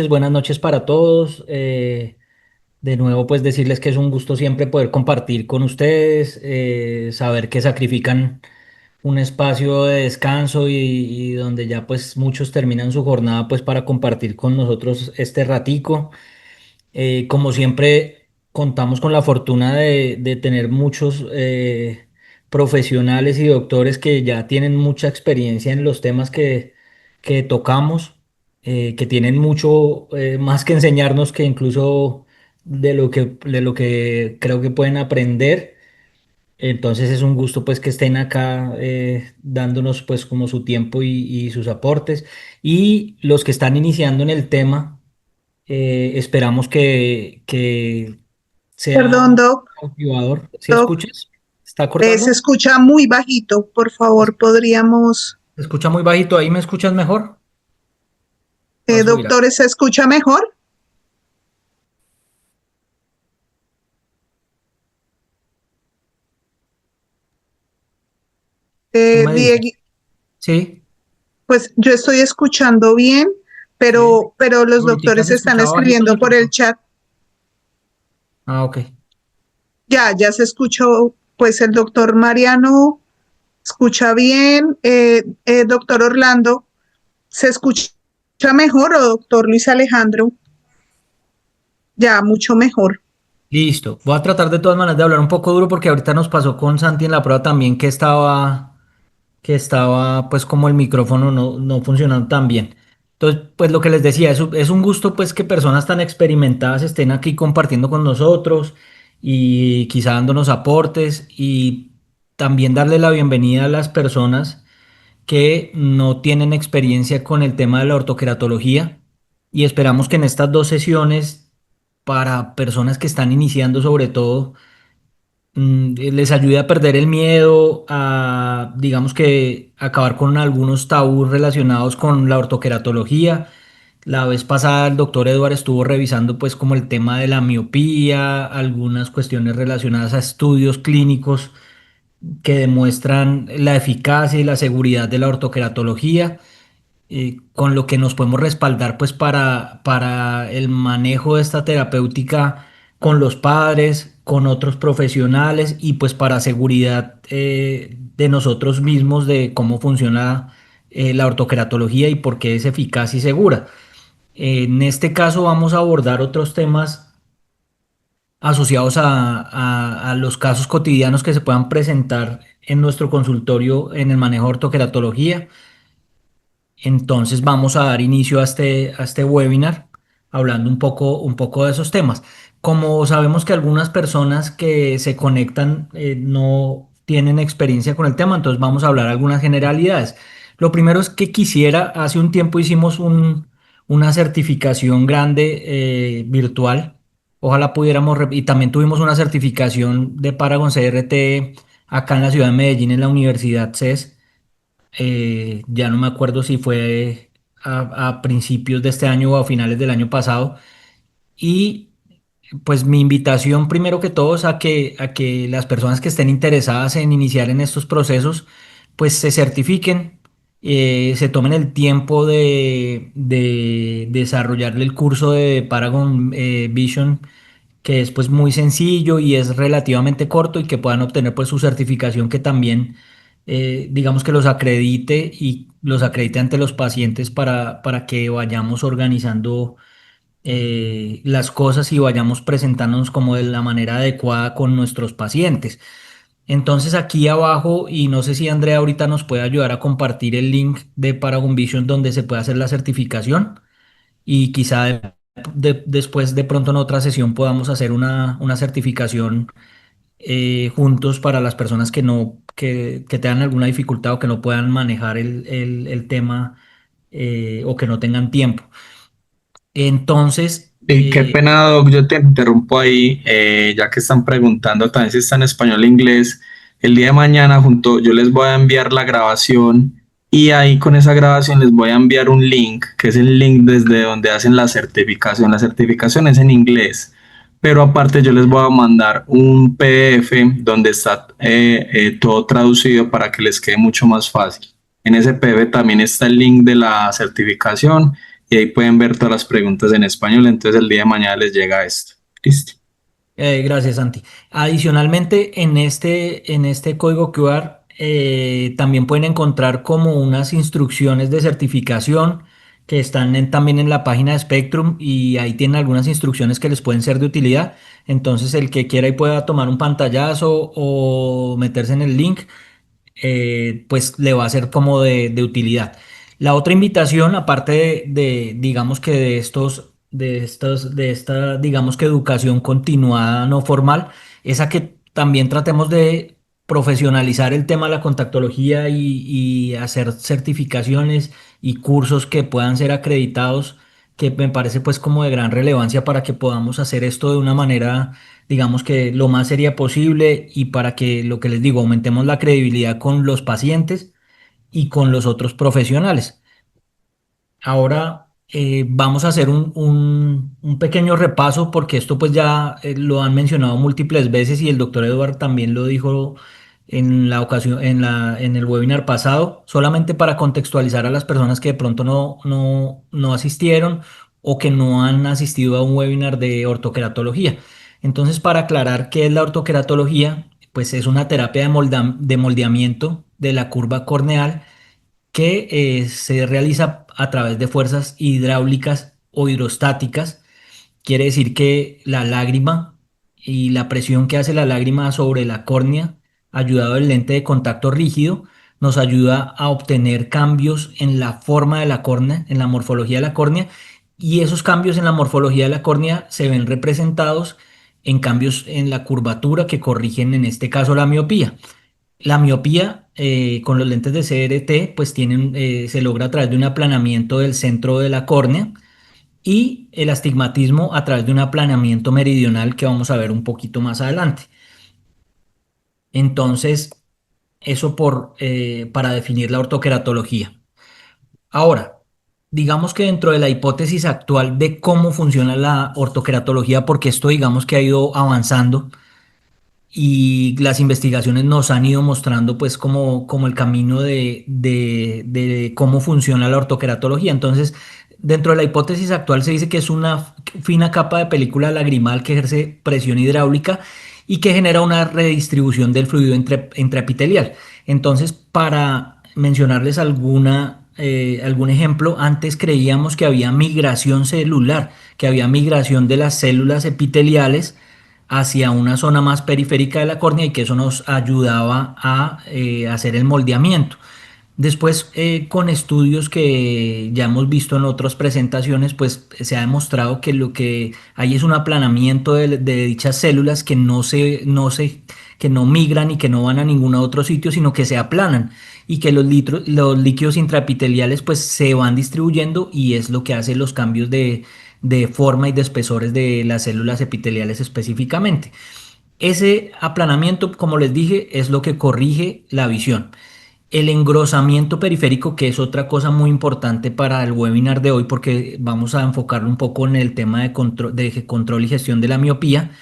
Buenas noches para todos. De nuevo, pues decirles que es un gusto siempre poder compartir con ustedes, saber que sacrifican un espacio de descanso y donde ya pues muchos terminan su jornada pues para compartir con nosotros este ratico. Como siempre, contamos con la fortuna de tener muchos profesionales y doctores que ya tienen mucha experiencia en los temas que tocamos, que tienen mucho más que enseñarnos que incluso de lo que creo que pueden aprender. Entonces es un gusto pues que estén acá dándonos pues como su tiempo y sus aportes. Y los que están iniciando en el tema. Esperamos que sea Perdón, Doc, motivador. ¿Sí Doc, escuchas? ¿Está se cortando? escucha muy bajito. Por favor, podríamos, ¿Se escucha muy bajito? ¿Ahí me escuchas mejor? Voy a subir. doctores, ¿se escucha mejor? Tú me dices. Diegui, Sí, pues yo estoy escuchando bien, sí. pero los Ahorita doctores se están escuchaba bajito, escribiendo se por el cortó. chat. Ok. Ya se escuchó, pues el doctor Mariano escucha bien. Doctor Orlando, ¿se escucha mejor o doctor Luis Alejandro? Ya, mucho mejor. Listo. Voy a tratar de todas maneras de hablar un poco duro porque ahorita nos pasó con Santi en la prueba también que estaba pues como el micrófono no funcionando tan bien. Entonces, pues lo que les decía, es un gusto pues que personas tan experimentadas estén aquí compartiendo con nosotros y quizá dándonos aportes y también darle la bienvenida a las personas que no tienen experiencia con el tema de la ortoqueratología y esperamos que en estas dos sesiones para personas que están iniciando sobre todo les ayude a perder el miedo, a, digamos que, acabar con algunos tabús relacionados con la ortoqueratología. La vez pasada el doctor Eduard estuvo revisando pues como el tema de la miopía, algunas cuestiones relacionadas a estudios clínicos que demuestran la eficacia y la seguridad de la ortoqueratología, con lo que nos podemos respaldar pues para el manejo de esta terapéutica con los padres, con otros profesionales y pues para seguridad de nosotros mismos de cómo funciona la ortoqueratología y por qué es eficaz y segura. En este caso vamos a abordar otros temas asociados a los casos cotidianos que se puedan presentar en nuestro consultorio en el manejo de ortoqueratología. Entonces vamos a dar inicio a este webinar hablando un poco de esos temas. Como sabemos que algunas personas que se conectan no tienen experiencia con el tema, entonces vamos a hablar algunas generalidades. Lo primero es que quisiera, hace un tiempo hicimos una certificación grande virtual. Ojalá pudiéramos, y también tuvimos una certificación de Paragon CRT acá en la ciudad de Medellín, en la Universidad CES. Ya no me acuerdo si fue a principios de este año o a finales del año pasado. Y pues mi invitación primero que todo es a que las personas que estén interesadas en iniciar en estos procesos, pues se certifiquen, se tomen el tiempo de desarrollarle el curso de Paragon Vision, que es pues muy sencillo y es relativamente corto y que puedan obtener pues su certificación que también digamos que los acredite y los acredite ante los pacientes para que vayamos organizando las cosas y vayamos presentándonos como de la manera adecuada con nuestros pacientes. Entonces aquí abajo, y no sé si Andrea ahorita nos puede ayudar a compartir el link de Paragon Vision donde se puede hacer la certificación y quizá después de pronto en otra sesión podamos hacer una certificación juntos para las personas que no, que tengan alguna dificultad o que no puedan manejar el tema o que no tengan tiempo. Entonces, Y qué pena, Doc, yo te interrumpo ahí, ya que están preguntando también si está en español e inglés. El día de mañana yo les voy a enviar la grabación y ahí con esa grabación les voy a enviar un link, que es el link desde donde hacen la certificación. La certificación es en inglés, pero aparte yo les voy a mandar un PDF donde está todo traducido para que les quede mucho más fácil. En ese PDF también está el link de la certificación y ahí pueden ver todas las preguntas en español, entonces el día de mañana les llega esto. Listo. Gracias, Santi. Adicionalmente, en este código QR también pueden encontrar como unas instrucciones de certificación que están también en la página de Spectrum y ahí tienen algunas instrucciones que les pueden ser de utilidad. Entonces, el que quiera y pueda tomar un pantallazo o meterse en el link pues le va a ser como de utilidad. La otra invitación, aparte digamos que de esta, digamos que educación continuada no formal, es a que también tratemos de profesionalizar el tema de la contactología y hacer certificaciones y cursos que puedan ser acreditados, que me parece pues como de gran relevancia para que podamos hacer esto de una manera digamos que lo más seria posible y para que lo que les digo, aumentemos la credibilidad con los pacientes y con los otros profesionales. Ahora vamos a hacer un pequeño repaso porque esto pues ya lo han mencionado múltiples veces y el doctor Eduard también lo dijo en la ocasión, en el webinar pasado, solamente para contextualizar a las personas que de pronto no asistieron o que no han asistido a un webinar de ortoqueratología. Entonces, para aclarar qué es la ortoqueratología, pues es una terapia de moldeamiento de la curva corneal que se realiza a través de fuerzas hidráulicas o hidrostáticas. Quiere decir que la lágrima y la presión que hace la lágrima sobre la córnea, ayudado del lente de contacto rígido, nos ayuda a obtener cambios en la forma de la córnea, en la morfología de la córnea, y esos cambios en la morfología de la córnea se ven representados en cambios en la curvatura que corrigen en este caso la miopía. La miopía con los lentes de CRT pues se logra a través de un aplanamiento del centro de la córnea y el astigmatismo a través de un aplanamiento meridional que vamos a ver un poquito más adelante. Entonces, eso para definir la ortoqueratología. Ahora, digamos que dentro de la hipótesis actual de cómo funciona la ortoqueratología, porque esto digamos que ha ido avanzando, y las investigaciones nos han ido mostrando pues como el camino de cómo funciona la ortoqueratología. Entonces, dentro de la hipótesis actual se dice que es una fina capa de película lagrimal que ejerce presión hidráulica y que genera una redistribución del fluido intraepitelial. Entonces, para mencionarles algún ejemplo, antes creíamos que había migración celular, que había migración de las células epiteliales hacia una zona más periférica de la córnea y que eso nos ayudaba a hacer el moldeamiento. Después, con estudios que ya hemos visto en otras presentaciones, pues se ha demostrado que lo que hay es un aplanamiento de dichas células que que no migran y que no van a ningún otro sitio, sino que se aplanan y que los líquidos intraepiteliales pues se van distribuyendo y es lo que hace los cambios de forma y de espesores de las células epiteliales específicamente. Ese aplanamiento, como les dije, es lo que corrige la visión. El engrosamiento periférico, que es otra cosa muy importante para el webinar de hoy, porque vamos a enfocarlo un poco en el tema de control y gestión de la miopía,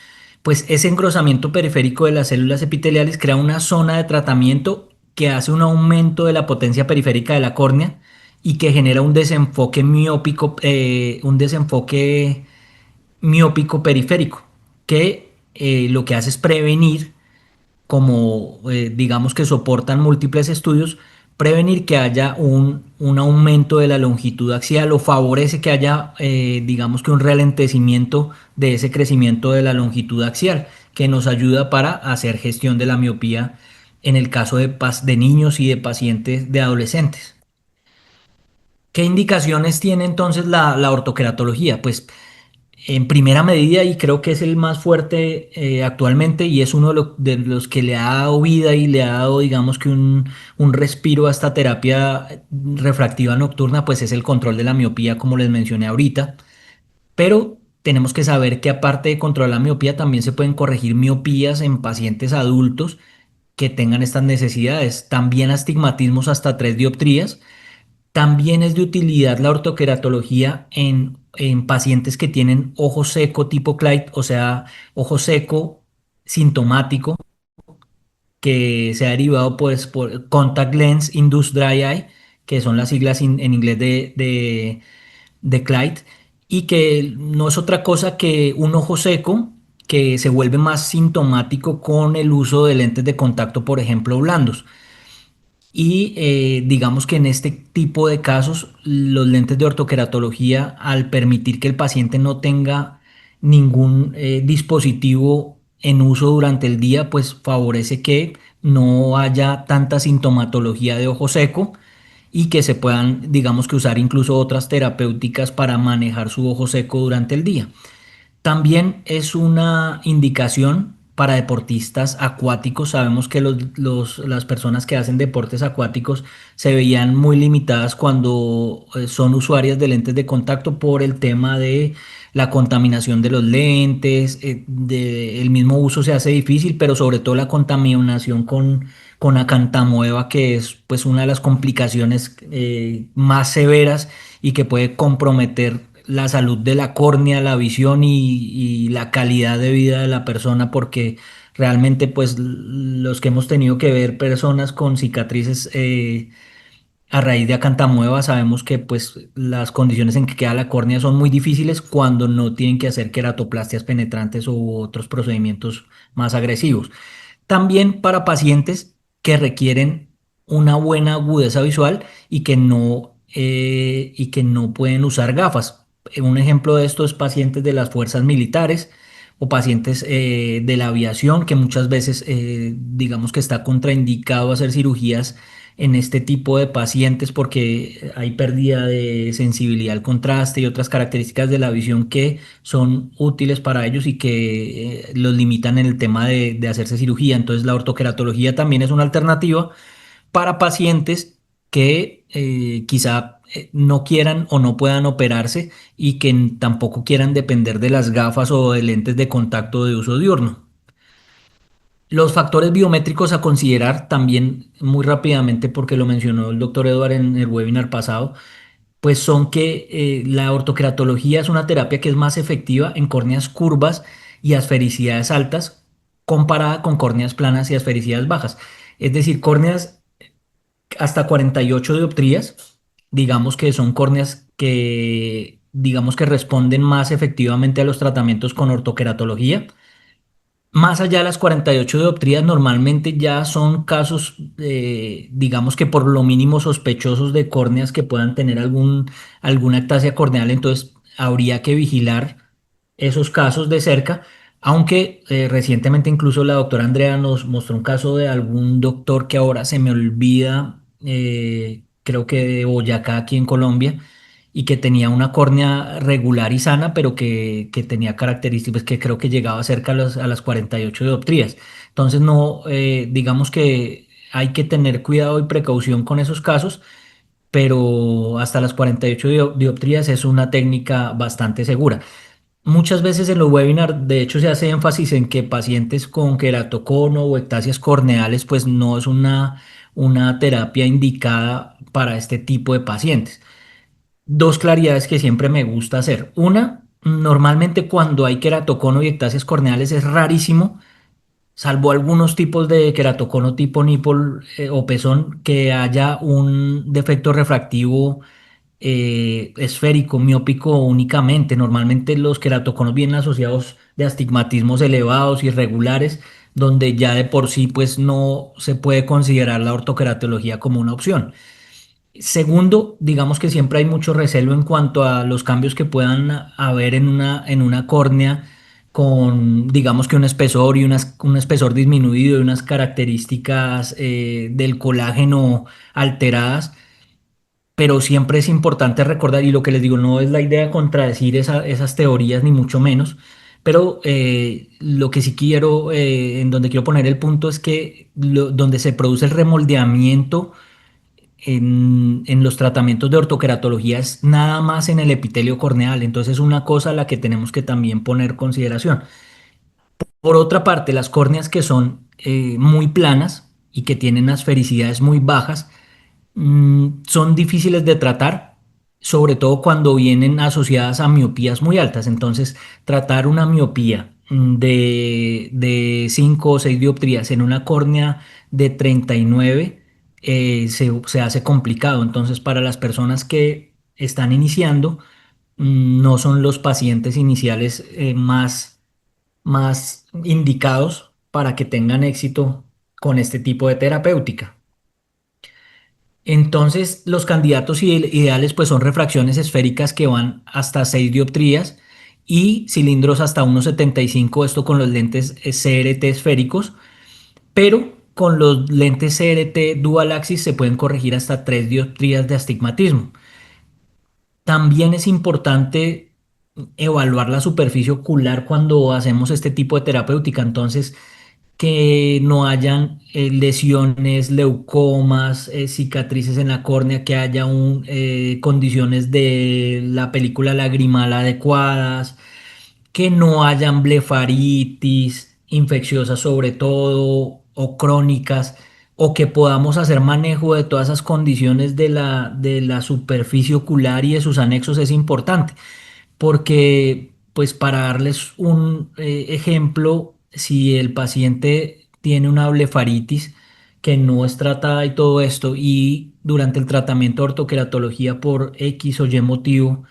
pues ese engrosamiento periférico de las células epiteliales crea una zona de tratamiento que hace un aumento de la potencia periférica de la córnea y que genera un desenfoque miópico periférico, que lo que hace es prevenir como digamos que soportan múltiples estudios, prevenir que haya un aumento de la longitud axial o favorece que haya, digamos que un ralentecimiento de ese crecimiento de la longitud axial, que nos ayuda para hacer gestión de la miopía en el caso de niños y de pacientes de adolescentes. ¿Qué indicaciones tiene entonces la ortoqueratología? Pues en primera medida, y creo que es el más fuerte actualmente, y es uno de los que le ha dado vida y le ha dado, digamos que un respiro a esta terapia refractiva nocturna, pues es el control de la miopía, como les mencioné ahorita. Pero tenemos que saber que aparte de controlar la miopía, también se pueden corregir miopías en pacientes adultos que tengan estas necesidades. También astigmatismos hasta 3 dioptrías. También es de utilidad la ortoqueratología en pacientes que tienen ojo seco tipo Clyde, o sea, ojo seco sintomático, que se ha derivado pues por Contact Lens Induced Dry Eye, que son las siglas en inglés de Clyde, y que no es otra cosa que un ojo seco que se vuelve más sintomático con el uso de lentes de contacto, por ejemplo, blandos. Y digamos que en este tipo de casos, los lentes de ortoqueratología, al permitir que el paciente no tenga ningún dispositivo en uso durante el día, pues favorece que no haya tanta sintomatología de ojo seco y que se puedan, digamos que usar incluso otras terapéuticas para manejar su ojo seco durante el día. También es una indicación para deportistas acuáticos. Sabemos que las personas que hacen deportes acuáticos se veían muy limitadas cuando son usuarias de lentes de contacto por el tema de la contaminación de los lentes, el mismo uso se hace difícil, pero sobre todo la contaminación con acantamueva, que es pues una de las complicaciones más severas y que puede comprometer la salud de la córnea, la visión y la calidad de vida de la persona, porque realmente pues los que hemos tenido que ver personas con cicatrices a raíz de acantamueva, sabemos que pues las condiciones en que queda la córnea son muy difíciles cuando no tienen que hacer queratoplastias penetrantes u otros procedimientos más agresivos. También para pacientes que requieren una buena agudeza visual y que no pueden usar gafas. Un ejemplo de esto es pacientes de las fuerzas militares o pacientes de la aviación, que muchas veces digamos que está contraindicado hacer cirugías en este tipo de pacientes porque hay pérdida de sensibilidad al contraste y otras características de la visión que son útiles para ellos y que los limitan en el tema de hacerse cirugía. Entonces, la ortoqueratología también es una alternativa para pacientes que quizá no quieran o no puedan operarse y que tampoco quieran depender de las gafas o de lentes de contacto de uso diurno. Los factores biométricos a considerar también muy rápidamente, porque lo mencionó el doctor Eduardo en el webinar pasado, pues son que la ortoqueratología es una terapia que es más efectiva en córneas curvas y asfericidades altas comparada con córneas planas y asfericidades bajas. Es decir, córneas hasta 48 dioptrías, digamos que son córneas que digamos que responden más efectivamente a los tratamientos con ortoqueratología. Más allá de las 48 dioptrías, normalmente ya son casos, digamos que por lo mínimo sospechosos de córneas que puedan tener alguna ectasia corneal, entonces habría que vigilar esos casos de cerca, aunque recientemente incluso la doctora Andrea nos mostró un caso de algún doctor que ahora se me olvida, creo que de Boyacá, aquí en Colombia, y que tenía una córnea regular y sana, pero que tenía características que creo que llegaba cerca a las 48 dioptrías. Entonces, no, digamos que hay que tener cuidado y precaución con esos casos, pero hasta las 48 dioptrías es una técnica bastante segura. Muchas veces en los webinars, de hecho, se hace énfasis en que pacientes con queratocono o ectasias corneales, pues no es una terapia indicada para este tipo de pacientes. Dos claridades que siempre me gusta hacer. Una, normalmente cuando hay queratocono y ectasias corneales es rarísimo, salvo algunos tipos de queratocono tipo nipple o pezón, que haya un defecto refractivo esférico, miópico únicamente. Normalmente los queratoconos vienen asociados de astigmatismos elevados, irregulares, donde ya de por sí pues no se puede considerar la ortoqueratología como una opción. Segundo, digamos que siempre hay mucho recelo en cuanto a los cambios que puedan haber en una córnea con, digamos que un espesor y un espesor disminuido y unas características del colágeno alteradas, pero siempre es importante recordar, y lo que les digo, no es la idea contradecir esas teorías ni mucho menos, pero lo que sí quiero, en donde quiero poner el punto es que donde se produce el remoldeamiento en los tratamientos de ortoqueratología es nada más en el epitelio corneal, entonces es una cosa a la que tenemos que también poner consideración. Por otra parte, las córneas que son muy planas y que tienen asfericidades muy bajas, son difíciles de tratar, sobre todo cuando vienen asociadas a miopías muy altas. Entonces, tratar una miopía de 5 o 6 dioptrías en una córnea de 39 se hace complicado. Entonces, para las personas que están iniciando, no son los pacientes iniciales más indicados para que tengan éxito con este tipo de terapéutica. Entonces, los candidatos ideales pues son refracciones esféricas que van hasta 6 dioptrías y cilindros hasta 1,75, esto con los lentes CRT esféricos, pero con los lentes CRT dual axis se pueden corregir hasta 3 dioptrías de astigmatismo. También es importante evaluar la superficie ocular cuando hacemos este tipo de terapéutica, entonces que no hayan lesiones, leucomas, cicatrices en la córnea, que haya condiciones de la película lagrimal adecuadas, que no hayan blefaritis infecciosas sobre todo o crónicas, o que podamos hacer manejo de todas esas condiciones de la superficie ocular y de sus anexos es importante porque, pues para darles un ejemplo, si el paciente tiene una blefaritis que no es tratada y todo esto, y durante el tratamiento de ortoqueratología por X o Y motivo,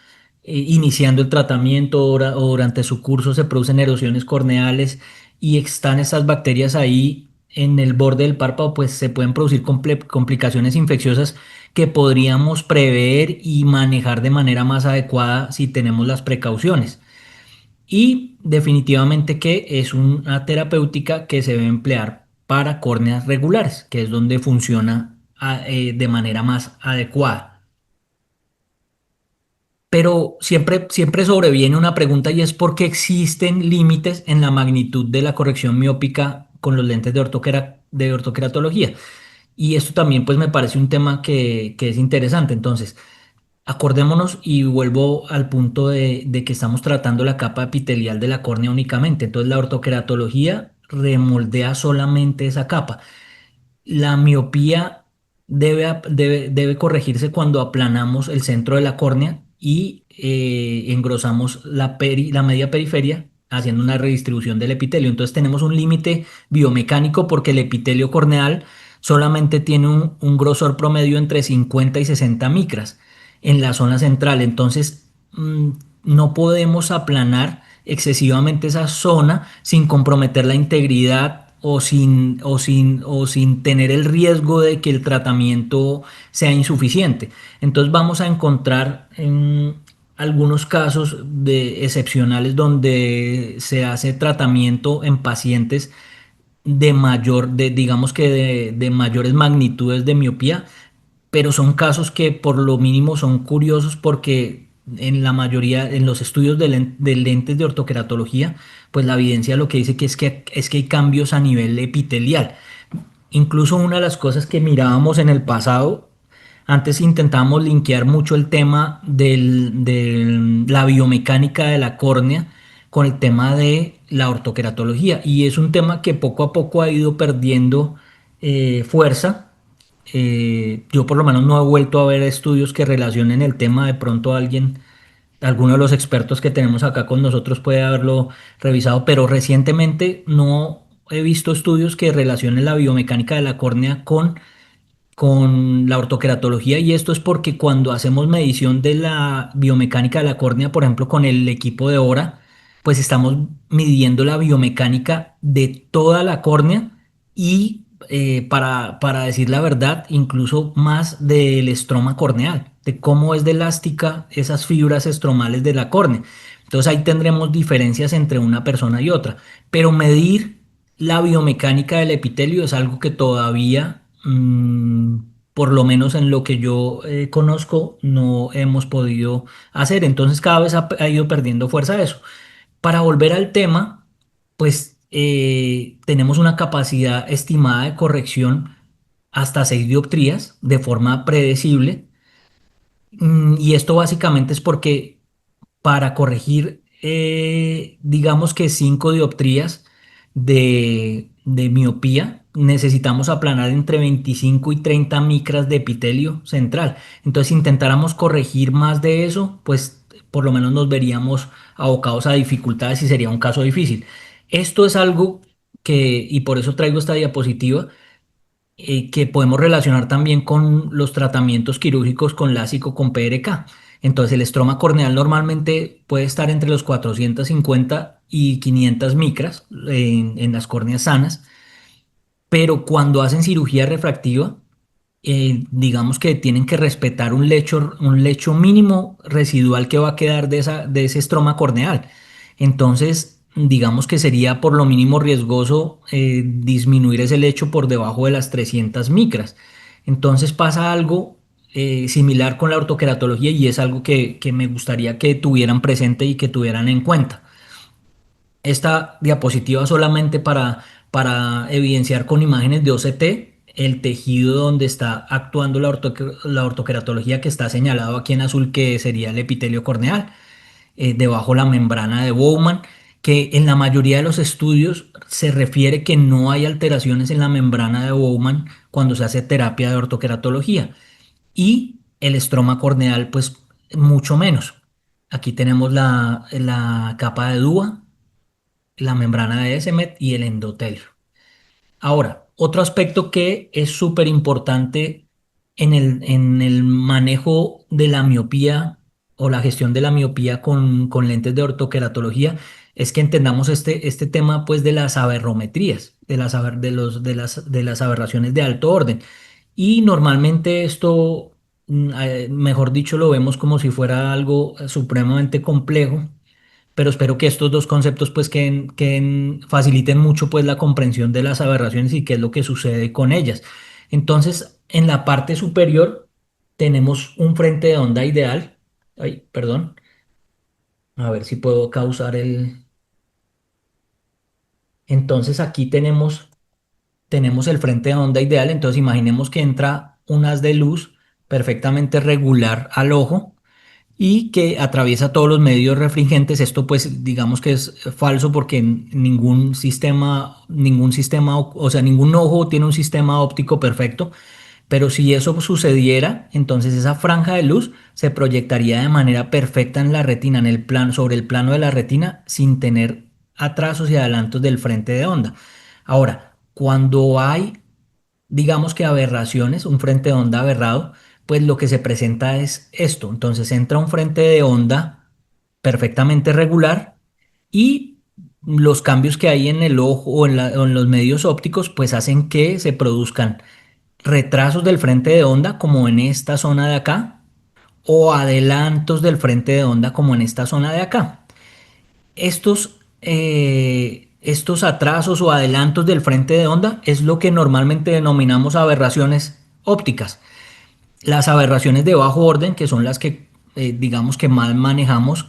iniciando el tratamiento o durante su curso se producen erosiones corneales y están esas bacterias ahí en el borde del párpado, pues se pueden producir complicaciones infecciosas que podríamos prever y manejar de manera más adecuada si tenemos las precauciones. Y definitivamente que es una terapéutica que se debe emplear para córneas regulares, que es donde funciona de manera más adecuada. Pero siempre sobreviene una pregunta y es por qué existen límites en la magnitud de la corrección miópica con los lentes de ortoqueratología. Y esto también pues me parece un tema que es interesante. Entonces, acordémonos y vuelvo al punto de que estamos tratando la capa epitelial de la córnea únicamente. Entonces la ortoqueratología remoldea solamente esa capa. La miopía debe corregirse cuando aplanamos el centro de la córnea y engrosamos la media periferia haciendo una redistribución del epitelio. Entonces tenemos un límite biomecánico porque el epitelio corneal solamente tiene un grosor promedio entre 50 y 60 micras en la zona central. Entonces no podemos aplanar excesivamente esa zona sin comprometer la integridad o sin tener el riesgo de que el tratamiento sea insuficiente. Entonces vamos a encontrar en algunos casos excepcionales donde se hace tratamiento en pacientes digamos que de mayores magnitudes de miopía, pero son casos que por lo mínimo son curiosos porque en la mayoría, en los estudios de lentes de ortoqueratología, pues la evidencia lo que dice es que hay cambios a nivel epitelial. Incluso una de las cosas que mirábamos en el pasado, antes intentábamos linkear mucho el tema de la biomecánica de la córnea con el tema de la ortoqueratología y es un tema que poco a poco ha ido perdiendo fuerza. Yo por lo menos no he vuelto a ver estudios que relacionen el tema. De pronto alguno de los expertos que tenemos acá con nosotros puede haberlo revisado, pero recientemente no he visto estudios que relacionen la biomecánica de la córnea con la ortoqueratología y esto es porque cuando hacemos medición de la biomecánica de la córnea, por ejemplo, con el equipo de Ora, pues estamos midiendo la biomecánica de toda la córnea y para decir la verdad, incluso más del estroma corneal, de cómo es de elástica esas fibras estromales de la córnea. Entonces ahí tendremos diferencias entre una persona y otra, pero medir la biomecánica del epitelio es algo que todavía, por lo menos en lo que yo conozco, no hemos podido hacer. Entonces cada vez ha ido perdiendo fuerza eso. Para volver al tema, pues tenemos una capacidad estimada de corrección hasta 6 dioptrías de forma predecible. Y esto básicamente es porque para corregir, digamos que 5 dioptrías de miopía, necesitamos aplanar entre 25 y 30 micras de epitelio central. Entonces, si intentáramos corregir más de eso, pues por lo menos nos veríamos abocados a dificultades y sería un caso difícil. Esto es algo y por eso traigo esta diapositiva, que podemos relacionar también con los tratamientos quirúrgicos con LASIK o con PRK. Entonces el estroma corneal normalmente puede estar entre los 450 y 500 micras en las córneas sanas, pero cuando hacen cirugía refractiva, digamos que tienen que respetar un lecho mínimo residual que va a quedar de ese estroma corneal. Entonces, digamos que sería por lo mínimo riesgoso disminuir ese lecho por debajo de las 300 micras. Entonces pasa algo similar con la ortoqueratología y es algo que me gustaría que tuvieran presente y que tuvieran en cuenta. Esta diapositiva solamente para evidenciar con imágenes de OCT el tejido donde está actuando la ortoqueratología que está señalado aquí en azul, que sería el epitelio corneal, debajo la membrana de Bowman, que en la mayoría de los estudios se refiere que no hay alteraciones en la membrana de Bowman cuando se hace terapia de ortoqueratología. Y el estroma corneal, pues mucho menos. Aquí tenemos la capa de Dúa, la membrana de Descemet y el endotelio. Ahora, otro aspecto que es súper importante en el manejo de la miopía o la gestión de la miopía con lentes de ortoqueratología es que entendamos este tema pues de las aberrometrías, de las aberraciones de alto orden. Y normalmente esto, mejor dicho, lo vemos como si fuera algo supremamente complejo, pero espero que estos dos conceptos pues faciliten mucho pues la comprensión de las aberraciones y qué es lo que sucede con ellas. Entonces, en la parte superior tenemos un frente de onda ideal. Ay, perdón. A ver si puedo causar el... Entonces aquí tenemos el frente de onda ideal. Entonces imaginemos que entra un haz de luz perfectamente regular al ojo y que atraviesa todos los medios refringentes. Esto pues digamos que es falso porque ningún sistema, o sea, ningún ojo tiene un sistema óptico perfecto, pero si eso sucediera, entonces esa franja de luz se proyectaría de manera perfecta en la retina, sobre el plano de la retina, sin tener atrasos y adelantos del frente de onda. Ahora, cuando hay digamos que aberraciones, un frente de onda aberrado, pues lo que se presenta es esto. Entonces entra un frente de onda perfectamente regular y los cambios que hay en el ojo o en los medios ópticos pues hacen que se produzcan retrasos del frente de onda como en esta zona de acá o adelantos del frente de onda como en esta zona de acá. Estos atrasos o adelantos del frente de onda es lo que normalmente denominamos aberraciones ópticas. Las aberraciones de bajo orden, que son las que digamos que más manejamos,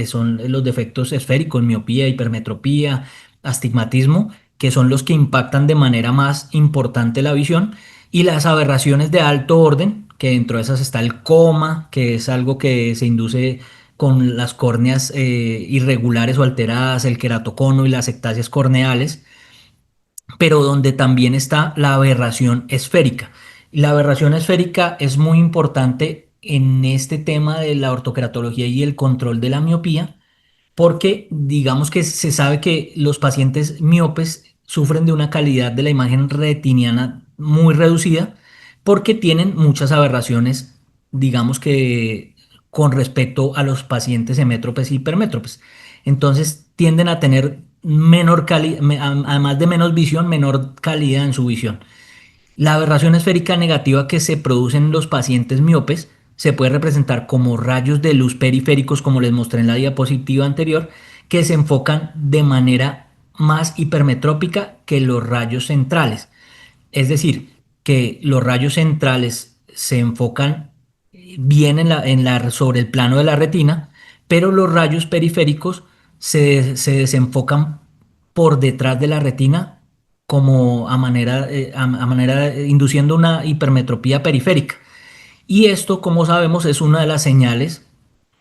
son los defectos esféricos, miopía, hipermetropía, astigmatismo, que son los que impactan de manera más importante la visión, y las aberraciones de alto orden, que dentro de esas está el coma, que es algo que se induce con las córneas irregulares o alteradas, el queratocono y las ectasias corneales, pero donde también está la aberración esférica. Y la aberración esférica es muy importante en este tema de la ortoqueratología y el control de la miopía, porque digamos que se sabe que los pacientes miopes sufren de una calidad de la imagen retiniana muy reducida porque tienen muchas aberraciones, digamos que con respecto a los pacientes hemétropes y hipermétropes. Entonces tienden a tener menor calidad, además de menos visión, menor calidad en su visión. La aberración esférica negativa que se produce en los pacientes miopes se puede representar como rayos de luz periféricos, como les mostré en la diapositiva anterior, que se enfocan de manera más hipermetrópica que los rayos centrales. Es decir, que los rayos centrales se enfocan bien sobre el plano de la retina, pero los rayos periféricos se desenfocan por detrás de la retina como induciendo una hipermetropía periférica. Y esto, como sabemos, es una de las señales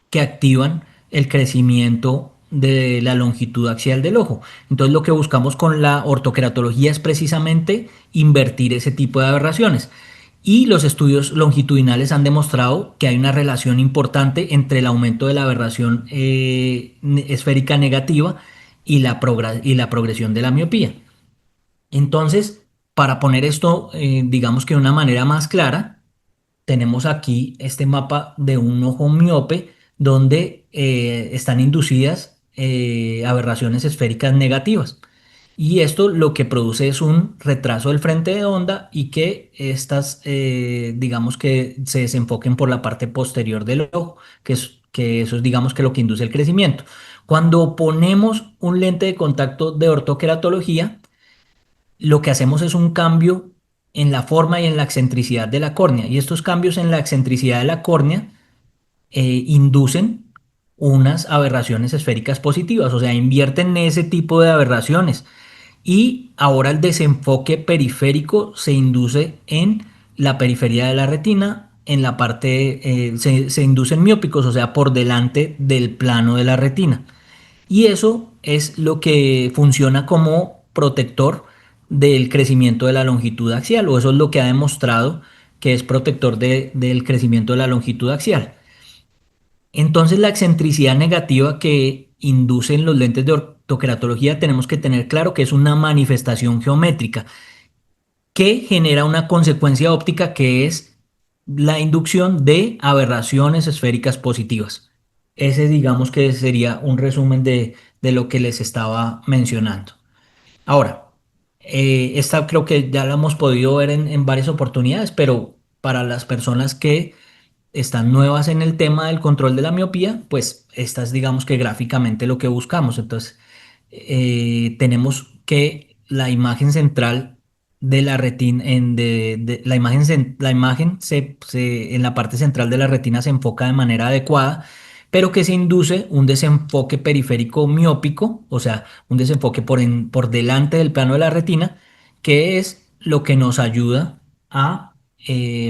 que activan el crecimiento de la longitud axial del ojo. Entonces, lo que buscamos con la ortoqueratología es precisamente invertir ese tipo de aberraciones. Y los estudios longitudinales han demostrado que hay una relación importante entre el aumento de la aberración esférica negativa y la progresión de la miopía. Entonces, para poner esto, digamos que de una manera más clara, tenemos aquí este mapa de un ojo miope donde están inducidas aberraciones esféricas negativas. Y esto lo que produce es un retraso del frente de onda y que estas, digamos que se desenfoquen por la parte posterior del ojo, que eso es, digamos que lo que induce el crecimiento. Cuando ponemos un lente de contacto de ortoqueratología, lo que hacemos es un cambio en la forma y en la excentricidad de la córnea. Y estos cambios en la excentricidad de la córnea inducen unas aberraciones esféricas positivas, o sea, invierten ese tipo de aberraciones. Y ahora el desenfoque periférico se induce en la periferia de la retina, en la parte, se inducen miópicos, o sea, por delante del plano de la retina. Y eso es lo que funciona como protector del crecimiento de la longitud axial, o eso es lo que ha demostrado que es protector del crecimiento de la longitud axial. Entonces, la excentricidad negativa que inducen los lentes de ortoqueratología tenemos que tener claro que es una manifestación geométrica que genera una consecuencia óptica que es la inducción de aberraciones esféricas positivas. Ese digamos que sería un resumen de lo que les estaba mencionando. Ahora, esta creo que ya la hemos podido ver en varias oportunidades, pero para las personas que están nuevas en el tema del control de la miopía, pues esta es digamos que gráficamente lo que buscamos. Entonces, tenemos que la imagen central de la retina, la imagen, la imagen en la parte central de la retina se enfoca de manera adecuada, pero que se induce un desenfoque periférico miópico, o sea, un desenfoque por delante del plano de la retina, que es lo que nos ayuda a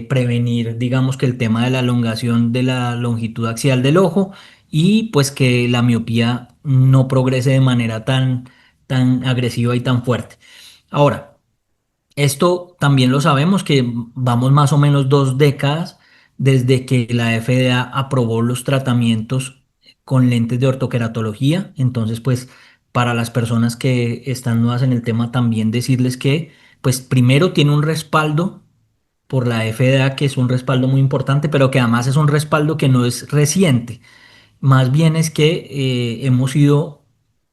prevenir, digamos que el tema de la elongación de la longitud axial del ojo y pues que la miopía no progrese de manera tan agresiva y tan fuerte. Ahora, esto también lo sabemos que vamos más o menos 2 décadas desde que la FDA aprobó los tratamientos con lentes de ortoqueratología. Entonces, pues para las personas que están nuevas en el tema, también decirles que, pues primero tiene un respaldo por la FDA, que es un respaldo muy importante, pero que además es un respaldo que no es reciente. Más bien es que hemos ido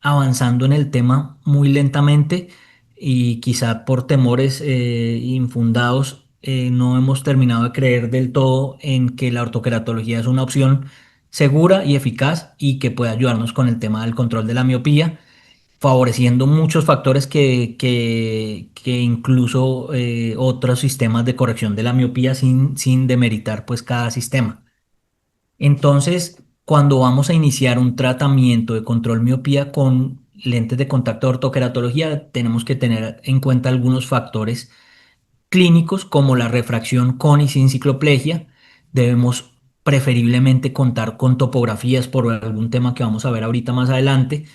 avanzando en el tema muy lentamente y quizá por temores infundados no hemos terminado de creer del todo en que la ortoqueratología es una opción segura y eficaz y que puede ayudarnos con el tema del control de la miopía, favoreciendo muchos factores que incluso otros sistemas de corrección de la miopía sin demeritar pues cada sistema. Entonces, cuando vamos a iniciar un tratamiento de control miopía con lentes de contacto de ortoqueratología, tenemos que tener en cuenta algunos factores clínicos como la refracción con y sin cicloplegia. Debemos preferiblemente contar con topografías por algún tema que vamos a ver ahorita más adelante.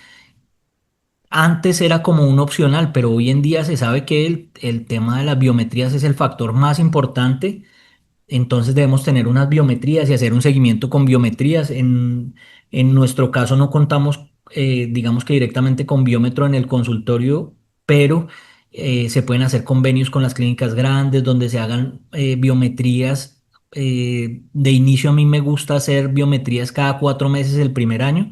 Antes era como un opcional, pero hoy en día se sabe que el tema de las biometrías es el factor más importante, entonces debemos tener unas biometrías y hacer un seguimiento con biometrías. En nuestro caso no contamos, digamos que directamente con biómetro en el consultorio, pero se pueden hacer convenios con las clínicas grandes donde se hagan biometrías. De inicio a mí me gusta hacer biometrías cada 4 meses el primer año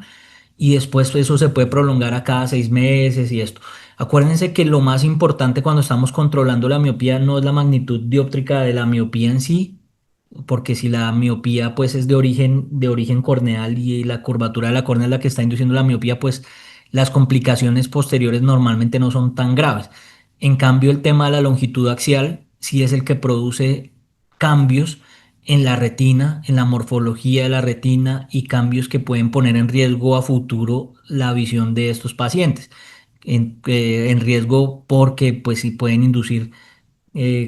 y después eso se puede prolongar a cada 6 meses y esto. Acuérdense que lo más importante cuando estamos controlando la miopía no es la magnitud dióptrica de la miopía en sí, porque si la miopía pues es de origen corneal y la curvatura de la córnea es la que está induciendo la miopía, pues las complicaciones posteriores normalmente no son tan graves. En cambio, el tema de la longitud axial sí es el que produce cambios en la retina, en la morfología de la retina y cambios que pueden poner en riesgo a futuro la visión de estos pacientes. En riesgo porque pues sí pueden inducir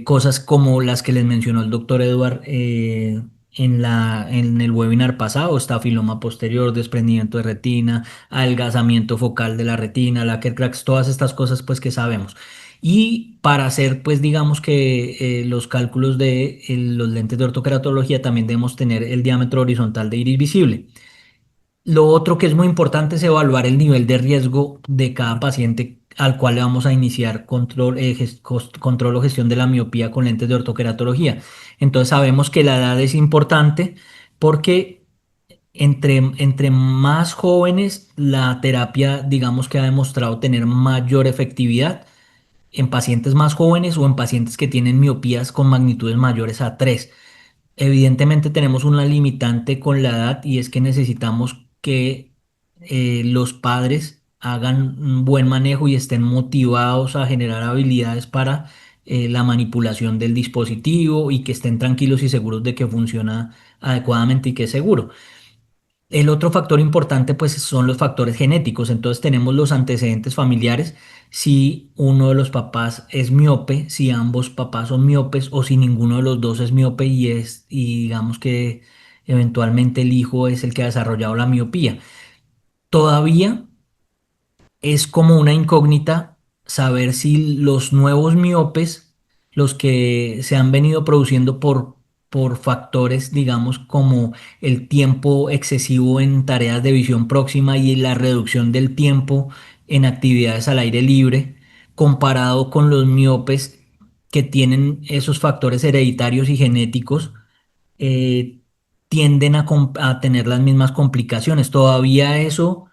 cosas como las que les mencionó el doctor Edward en el webinar pasado: estafiloma posterior, desprendimiento de retina, adelgazamiento focal de la retina, Lacker cracks, todas estas cosas pues que sabemos. Y para hacer pues digamos que los cálculos de los lentes de ortoqueratología también debemos tener el diámetro horizontal de iris visible. Lo otro que es muy importante es evaluar el nivel de riesgo de cada paciente al cual le vamos a iniciar control o gestión de la miopía con lentes de ortoqueratología. Entonces sabemos que la edad es importante porque entre más jóvenes la terapia, digamos que ha demostrado tener mayor efectividad en pacientes más jóvenes o en pacientes que tienen miopías con magnitudes mayores a 3. Evidentemente tenemos una limitante con la edad y es que necesitamos que los padres hagan un buen manejo y estén motivados a generar habilidades para la manipulación del dispositivo y que estén tranquilos y seguros de que funciona adecuadamente y que es seguro. El otro factor importante pues son los factores genéticos. Entonces tenemos los antecedentes familiares. Si uno de los papás es miope, si ambos papás son miopes o si ninguno de los dos es miope y digamos que eventualmente el hijo es el que ha desarrollado la miopía. Todavía es como una incógnita saber si los nuevos miopes, los que se han venido produciendo por factores, digamos, como el tiempo excesivo en tareas de visión próxima y la reducción del tiempo en actividades al aire libre, comparado con los miopes que tienen esos factores hereditarios y genéticos, eh, tienden a tener las mismas complicaciones. Todavía eso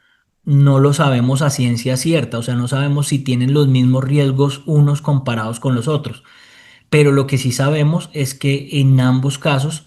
no lo sabemos a ciencia cierta, o sea, no sabemos si tienen los mismos riesgos unos comparados con los otros. Pero lo que sí sabemos es que en ambos casos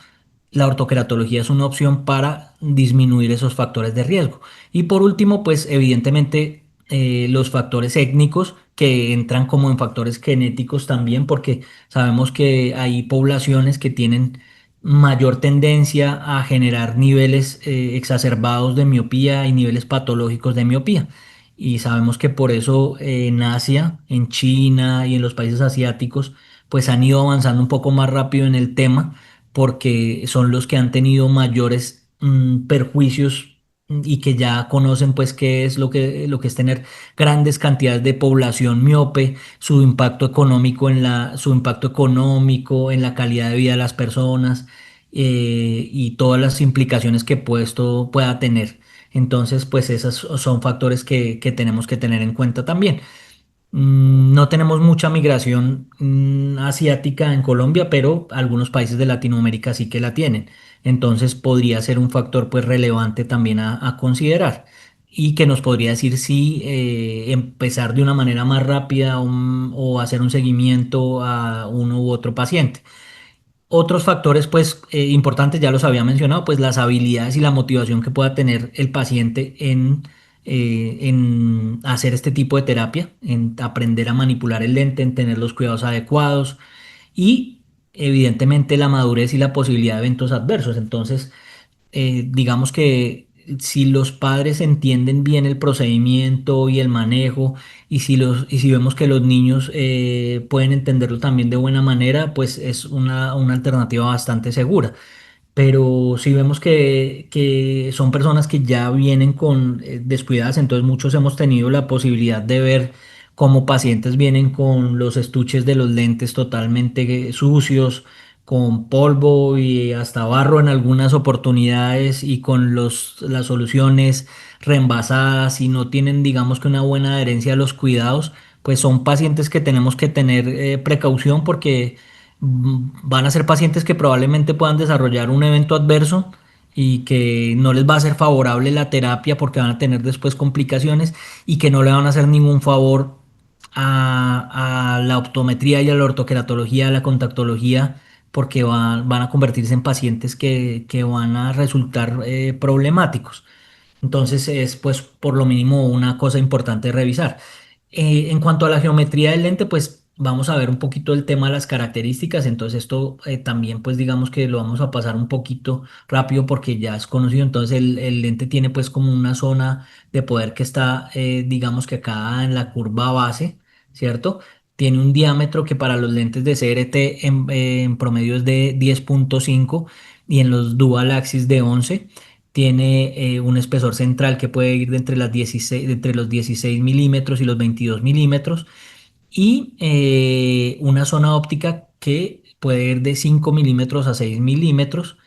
la ortoqueratología es una opción para disminuir esos factores de riesgo. Y por último, pues evidentemente los factores étnicos que entran como en factores genéticos también, porque sabemos que hay poblaciones que tienen mayor tendencia a generar niveles exacerbados de miopía y niveles patológicos de miopía. Y sabemos que por eso en Asia, en China y en los países asiáticos, pues han ido avanzando un poco más rápido en el tema porque son los que han tenido mayores perjuicios y que ya conocen pues qué es lo que es tener grandes cantidades de población miope, su impacto económico en la calidad de vida de las personas y todas las implicaciones que esto pueda tener. Entonces, pues esos son factores que tenemos que tener en cuenta también. No tenemos mucha migración asiática en Colombia, pero algunos países de Latinoamérica sí que la tienen. Entonces podría ser un factor pues relevante también a considerar y que nos podría decir si empezar de una manera más rápida o hacer un seguimiento a uno u otro paciente. Otros factores, pues, importantes, ya los había mencionado, pues las habilidades y la motivación que pueda tener el paciente en hacer este tipo de terapia, en aprender a manipular el lente, en tener los cuidados adecuados y, evidentemente, la madurez y la posibilidad de eventos adversos. Entonces, digamos que si los padres entienden bien el procedimiento y el manejo, y si vemos que los niños pueden entenderlo también de buena manera, pues es una alternativa bastante segura. Pero si vemos que son personas que ya vienen con descuidadas, entonces muchos hemos tenido la posibilidad de ver cómo pacientes vienen con los estuches de los lentes totalmente sucios, con polvo y hasta barro en algunas oportunidades y con las soluciones reembasadas y no tienen, digamos que una buena adherencia a los cuidados, pues son pacientes que tenemos que tener precaución porque van a ser pacientes que probablemente puedan desarrollar un evento adverso y que no les va a ser favorable la terapia porque van a tener después complicaciones y que no le van a hacer ningún favor a la optometría y a la ortoqueratología, a la contactología, porque van a convertirse en pacientes que van a resultar problemáticos. Entonces es pues por lo mínimo una cosa importante de revisar. En cuanto a la geometría del lente, pues vamos a ver un poquito el tema de las características. Entonces esto también pues digamos que lo vamos a pasar un poquito rápido porque ya es conocido. Entonces el lente tiene pues como una zona de poder que está digamos que acá en la curva base, ¿cierto? Tiene un diámetro que para los lentes de CRT en promedio es de 10,5 y en los dual axis de 11. Tiene un espesor central que puede ir de entre los 16 milímetros y los 22 milímetros y una zona óptica que puede ir de 5 milímetros a 6 milímetros.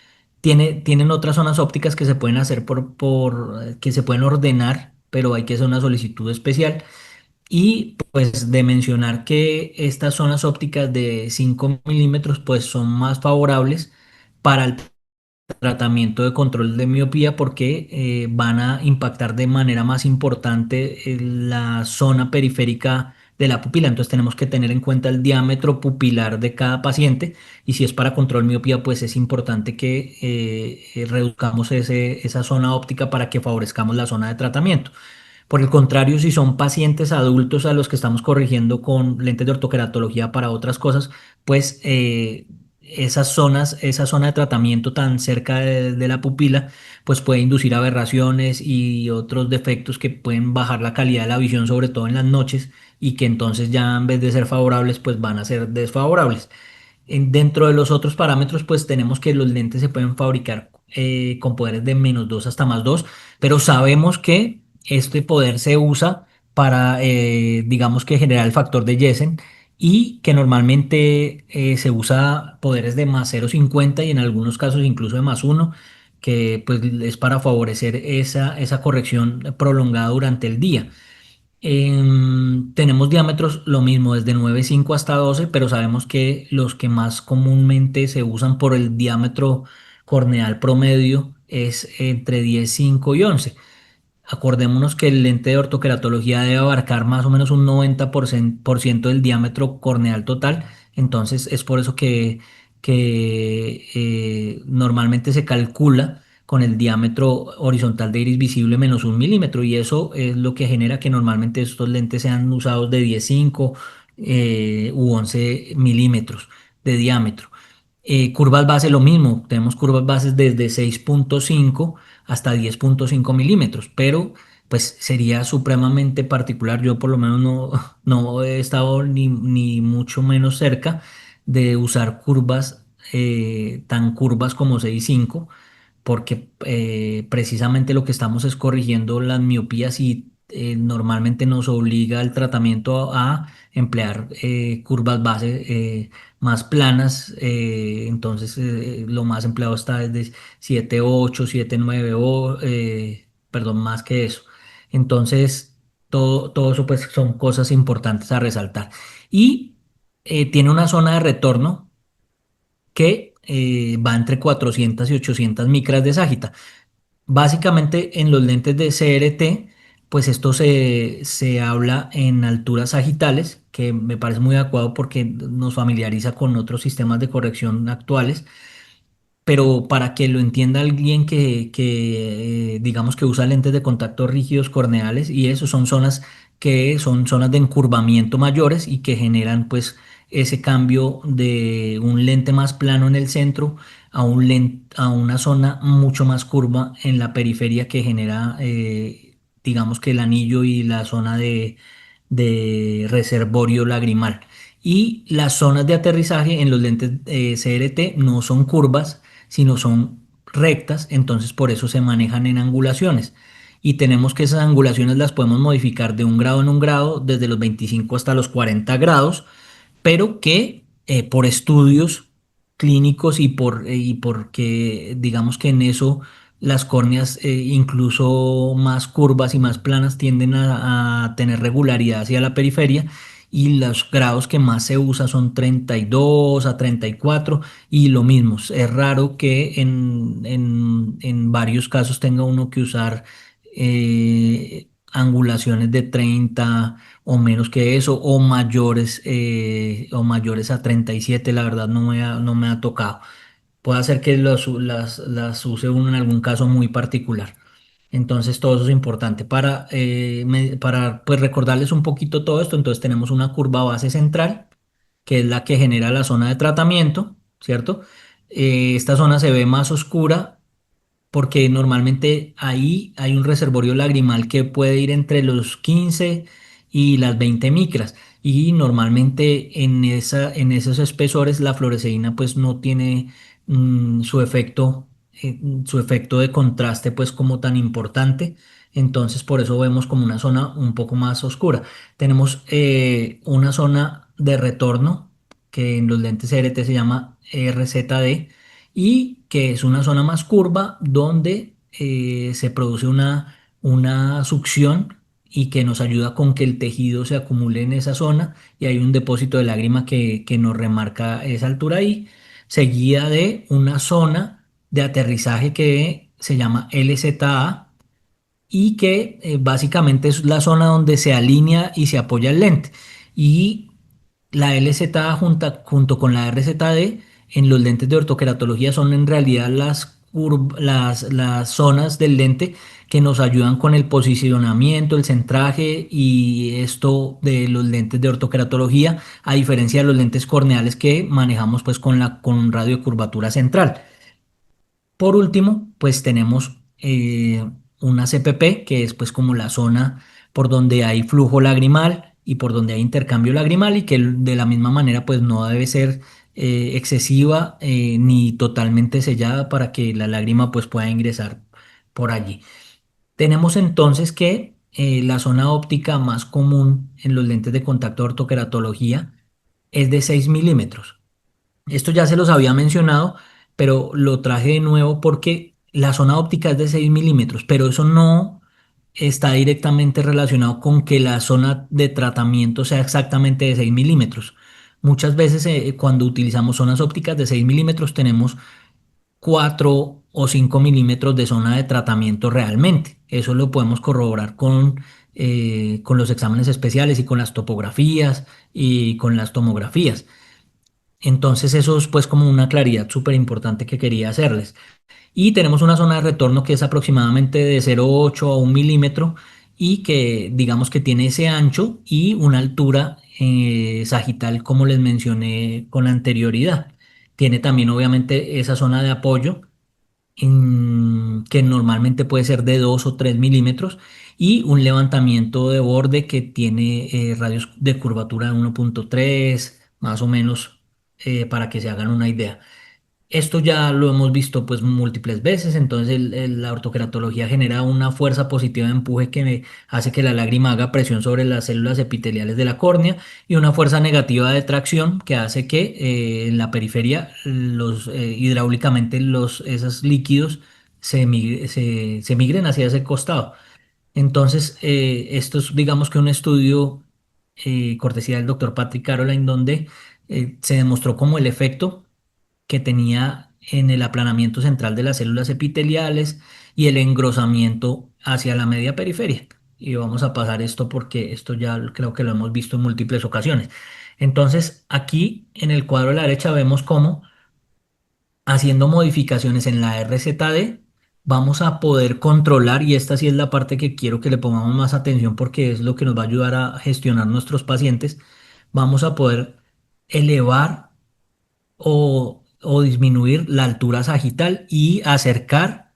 Tienen otras zonas ópticas que se pueden hacer que se pueden ordenar, pero hay que hacer una solicitud especial Y pues de mencionar que estas zonas ópticas de 5 milímetros pues son más favorables para el tratamiento de control de miopía porque van a impactar de manera más importante la zona periférica de la pupila. Entonces tenemos que tener en cuenta el diámetro pupilar de cada paciente y si es para control miopía, pues es importante que reduzcamos esa zona óptica para que favorezcamos la zona de tratamiento. Por el contrario, si son pacientes adultos a los que estamos corrigiendo con lentes de ortoqueratología para otras cosas, pues esas zonas, esa zona de tratamiento tan cerca de la pupila, pues puede inducir aberraciones y otros defectos que pueden bajar la calidad de la visión, sobre todo en las noches, y que entonces ya en vez de ser favorables, pues van a ser desfavorables. Dentro de los otros parámetros, pues tenemos que los lentes se pueden fabricar con poderes de -2 hasta +2, pero sabemos que este poder se usa para, digamos que generar el factor de Jessen y que normalmente se usa poderes de +0,50 y en algunos casos incluso de +1, que pues es para favorecer esa corrección prolongada durante el día. Tenemos diámetros lo mismo, desde 9,5 hasta 12, pero sabemos que los que más comúnmente se usan por el diámetro corneal promedio es entre 10,5 y 11. Acordémonos que el lente de ortoqueratología debe abarcar más o menos un 90% del diámetro corneal total, entonces es por eso que normalmente se calcula con el diámetro horizontal de iris visible -1 milímetro y eso es lo que genera que normalmente estos lentes sean usados de 10,5 u 11 milímetros de diámetro. Curvas base lo mismo, tenemos curvas bases desde 6,5 hasta 10,5 milímetros, pero pues sería supremamente particular. Yo por lo menos no, no he estado ni mucho menos cerca de usar curvas tan curvas como 6,5 porque precisamente lo que estamos es corrigiendo las miopías y normalmente nos obliga el tratamiento a emplear curvas base más planas, entonces lo más empleado está desde 7,8, 7,9 o, perdón, más que eso. Entonces, todo eso pues son cosas importantes a resaltar. Y tiene una zona de retorno que va entre 400 y 800 micras de ságita. Básicamente en los lentes de CRT, pues esto se habla en alturas sagitales, que me parece muy adecuado porque nos familiariza con otros sistemas de corrección actuales, pero para que lo entienda alguien que digamos que usa lentes de contacto rígidos corneales y eso son zonas que son zonas de encurvamiento mayores y que generan pues ese cambio de un lente más plano en el centro a una zona mucho más curva en la periferia que genera digamos que el anillo y la zona de reservorio lagrimal. Y las zonas de aterrizaje en los lentes CRT no son curvas, sino son rectas, entonces por eso se manejan en angulaciones. Y tenemos que esas angulaciones las podemos modificar de 1 grado en 1 grado, desde los 25 hasta los 40 grados, pero que por estudios clínicos y porque digamos que en eso las córneas incluso más curvas y más planas tienden a tener regularidad hacia la periferia y los grados que más se usa son 32 a 34 y lo mismo, es raro que en varios casos tenga uno que usar angulaciones de 30 o menos que eso, o mayores a 37 la verdad no me ha tocado. Puede ser que las use uno en algún caso muy particular. Entonces todo eso es importante para pues, recordarles un poquito todo esto. Entonces tenemos una curva base central, que es la que genera la zona de tratamiento, ¿cierto? Esta zona se ve más oscura porque normalmente ahí hay un reservorio lagrimal que puede ir entre los 15 y las 20 micras y normalmente en esos espesores la fluoresceína pues no tiene su efecto de contraste pues como tan importante, entonces por eso vemos como una zona un poco más oscura. Tenemos una zona de retorno que en los lentes CRT se llama RZD y que es una zona más curva donde se produce una succión y que nos ayuda con que el tejido se acumule en esa zona y hay un depósito de lágrima que nos remarca esa altura ahí, seguida de una zona de aterrizaje que se llama LZA y que básicamente es la zona donde se alinea y se apoya el lente. Y la LZA junto con la RZD en los lentes de ortoqueratología son en realidad las zonas del lente que nos ayudan con el posicionamiento, el centraje y esto de los lentes de ortoqueratología, a diferencia de los lentes corneales que manejamos pues con radio de curvatura central. Por último, pues tenemos una CPP, que es pues como la zona por donde hay flujo lagrimal y por donde hay intercambio lagrimal y que de la misma manera pues no debe ser excesiva ni totalmente sellada para que la lágrima pues pueda ingresar por allí. Tenemos entonces que la zona óptica más común en los lentes de contacto de ortoqueratología es de 6 milímetros. Esto ya se los había mencionado, pero lo traje de nuevo porque la zona óptica es de 6 milímetros, pero eso no está directamente relacionado con que la zona de tratamiento sea exactamente de 6 milímetros. Muchas veces cuando utilizamos zonas ópticas de 6 milímetros tenemos 4 o 5 milímetros de zona de tratamiento realmente. Eso lo podemos corroborar con los exámenes especiales y con las topografías y con las tomografías. Entonces eso es pues como una claridad súper importante que quería hacerles. Y tenemos una zona de retorno que es aproximadamente de 0,8 a 1 milímetro y que digamos que tiene ese ancho y una altura sagital como les mencioné con anterioridad. Tiene también obviamente esa zona de apoyo que normalmente puede ser de 2 o 3 milímetros y un levantamiento de borde que tiene radios de curvatura de 1,3 más o menos para que se hagan una idea. Esto ya lo hemos visto pues múltiples veces, entonces la ortoqueratología genera una fuerza positiva de empuje que hace que la lágrima haga presión sobre las células epiteliales de la córnea y una fuerza negativa de tracción que hace que en la periferia hidráulicamente esos líquidos se migren hacia ese costado. Entonces, esto es digamos que un estudio cortesía del doctor Patrick Caroline donde se demostró como el efecto que tenía en el aplanamiento central de las células epiteliales y el engrosamiento hacia la media periferia. Y vamos a pasar esto porque esto ya creo que lo hemos visto en múltiples ocasiones. Entonces, aquí en el cuadro de la derecha vemos cómo haciendo modificaciones en la RZD vamos a poder controlar, y esta sí es la parte que quiero que le pongamos más atención porque es lo que nos va a ayudar a gestionar nuestros pacientes, vamos a poder elevar o disminuir la altura sagital y acercar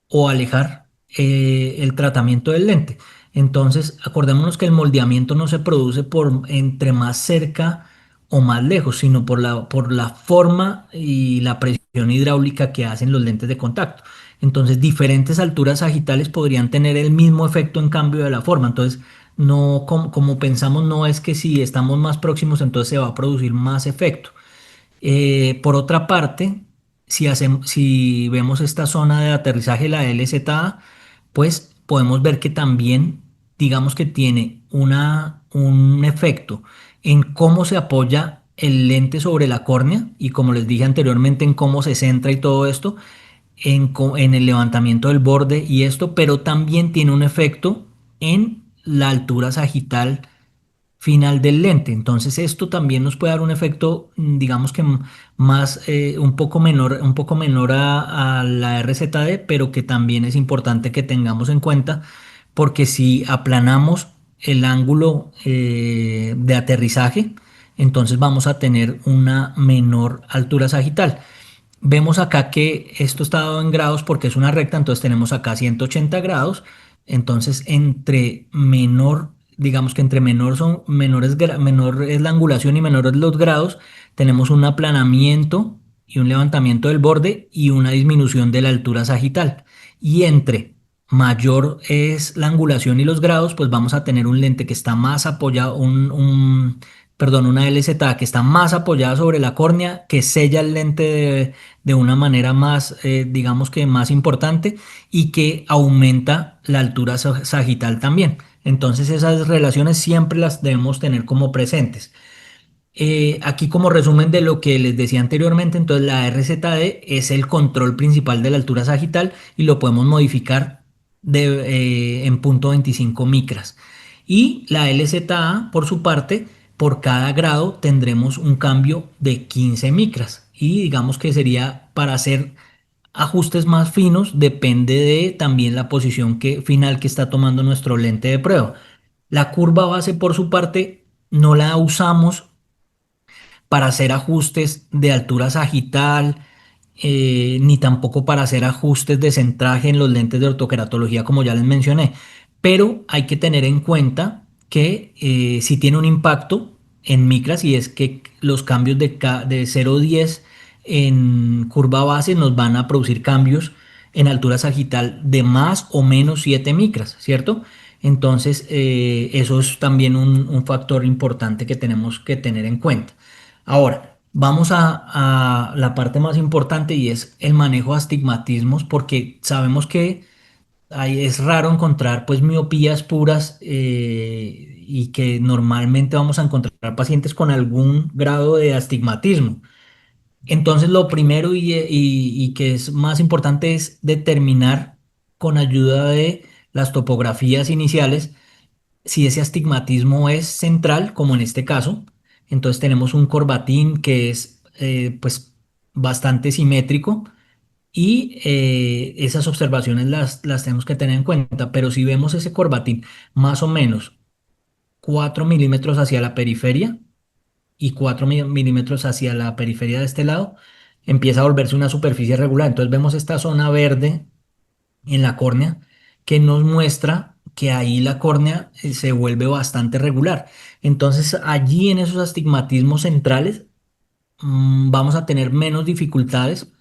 o alejar el tratamiento del lente. Entonces, acordémonos que el moldeamiento no se produce por entre más cerca o más lejos, sino por la forma y la presión hidráulica que hacen los lentes de contacto. Entonces, diferentes alturas sagitales podrían tener el mismo efecto en cambio de la forma. Entonces, no como pensamos, no es que si estamos más próximos, entonces se va a producir más efecto. Por otra parte, si vemos esta zona de aterrizaje, la LZA, pues podemos ver que también, digamos que tiene un efecto en cómo se apoya el lente sobre la córnea y como les dije anteriormente, en cómo se centra y todo esto, en el levantamiento del borde y esto, pero también tiene un efecto en la altura sagital final del lente. Entonces esto también nos puede dar un efecto, digamos que más, un poco menor a la RZD, pero que también es importante que tengamos en cuenta, porque si aplanamos el ángulo de aterrizaje, entonces vamos a tener una menor altura sagital. Vemos acá que esto está dado en grados porque es una recta, entonces tenemos acá 180 grados. Entonces, digamos que entre menor es la angulación y menores los grados, tenemos un aplanamiento y un levantamiento del borde y una disminución de la altura sagital. Y entre mayor es la angulación y los grados, pues vamos a tener un lente que está más apoyado, perdón, una LZA que está más apoyada sobre la córnea, que sella el lente de una manera más, digamos que más importante y que aumenta la altura sagital también. Entonces esas relaciones siempre las debemos tener como presentes. Aquí como resumen de lo que les decía anteriormente, entonces la RZD es el control principal de la altura sagital y lo podemos modificar en punto 25 micras. Y la LZA, por su parte, por cada grado tendremos un cambio de 15 micras. Y digamos que sería para hacer ajustes más finos, depende de también la posición final que está tomando nuestro lente de prueba. La curva base, por su parte, no la usamos para hacer ajustes de altura sagital, ni tampoco para hacer ajustes de centraje en los lentes de ortokeratología, como ya les mencioné. Pero hay que tener en cuenta que sí tiene un impacto en micras y es que los cambios de 0,10 en curva base nos van a producir cambios en altura sagital de más o menos 7 micras, ¿cierto? Entonces, eso es también un factor importante que tenemos que tener en cuenta. Ahora, vamos a la parte más importante y es el manejo de astigmatismos, porque sabemos que es raro encontrar pues miopías puras y que normalmente vamos a encontrar pacientes con algún grado de astigmatismo. Entonces, lo primero y que es más importante es determinar con ayuda de las topografías iniciales si ese astigmatismo es central, como en este caso. Entonces tenemos un corbatín que es pues bastante simétrico y esas observaciones las tenemos que tener en cuenta. Pero si vemos ese corbatín más o menos 4 milímetros hacia la periferia y 4 milímetros hacia la periferia de este lado, empieza a volverse una superficie regular. Entonces vemos esta zona verde en la córnea que nos muestra que ahí la córnea se vuelve bastante regular. Entonces allí en esos astigmatismos centrales vamos a tener menos dificultades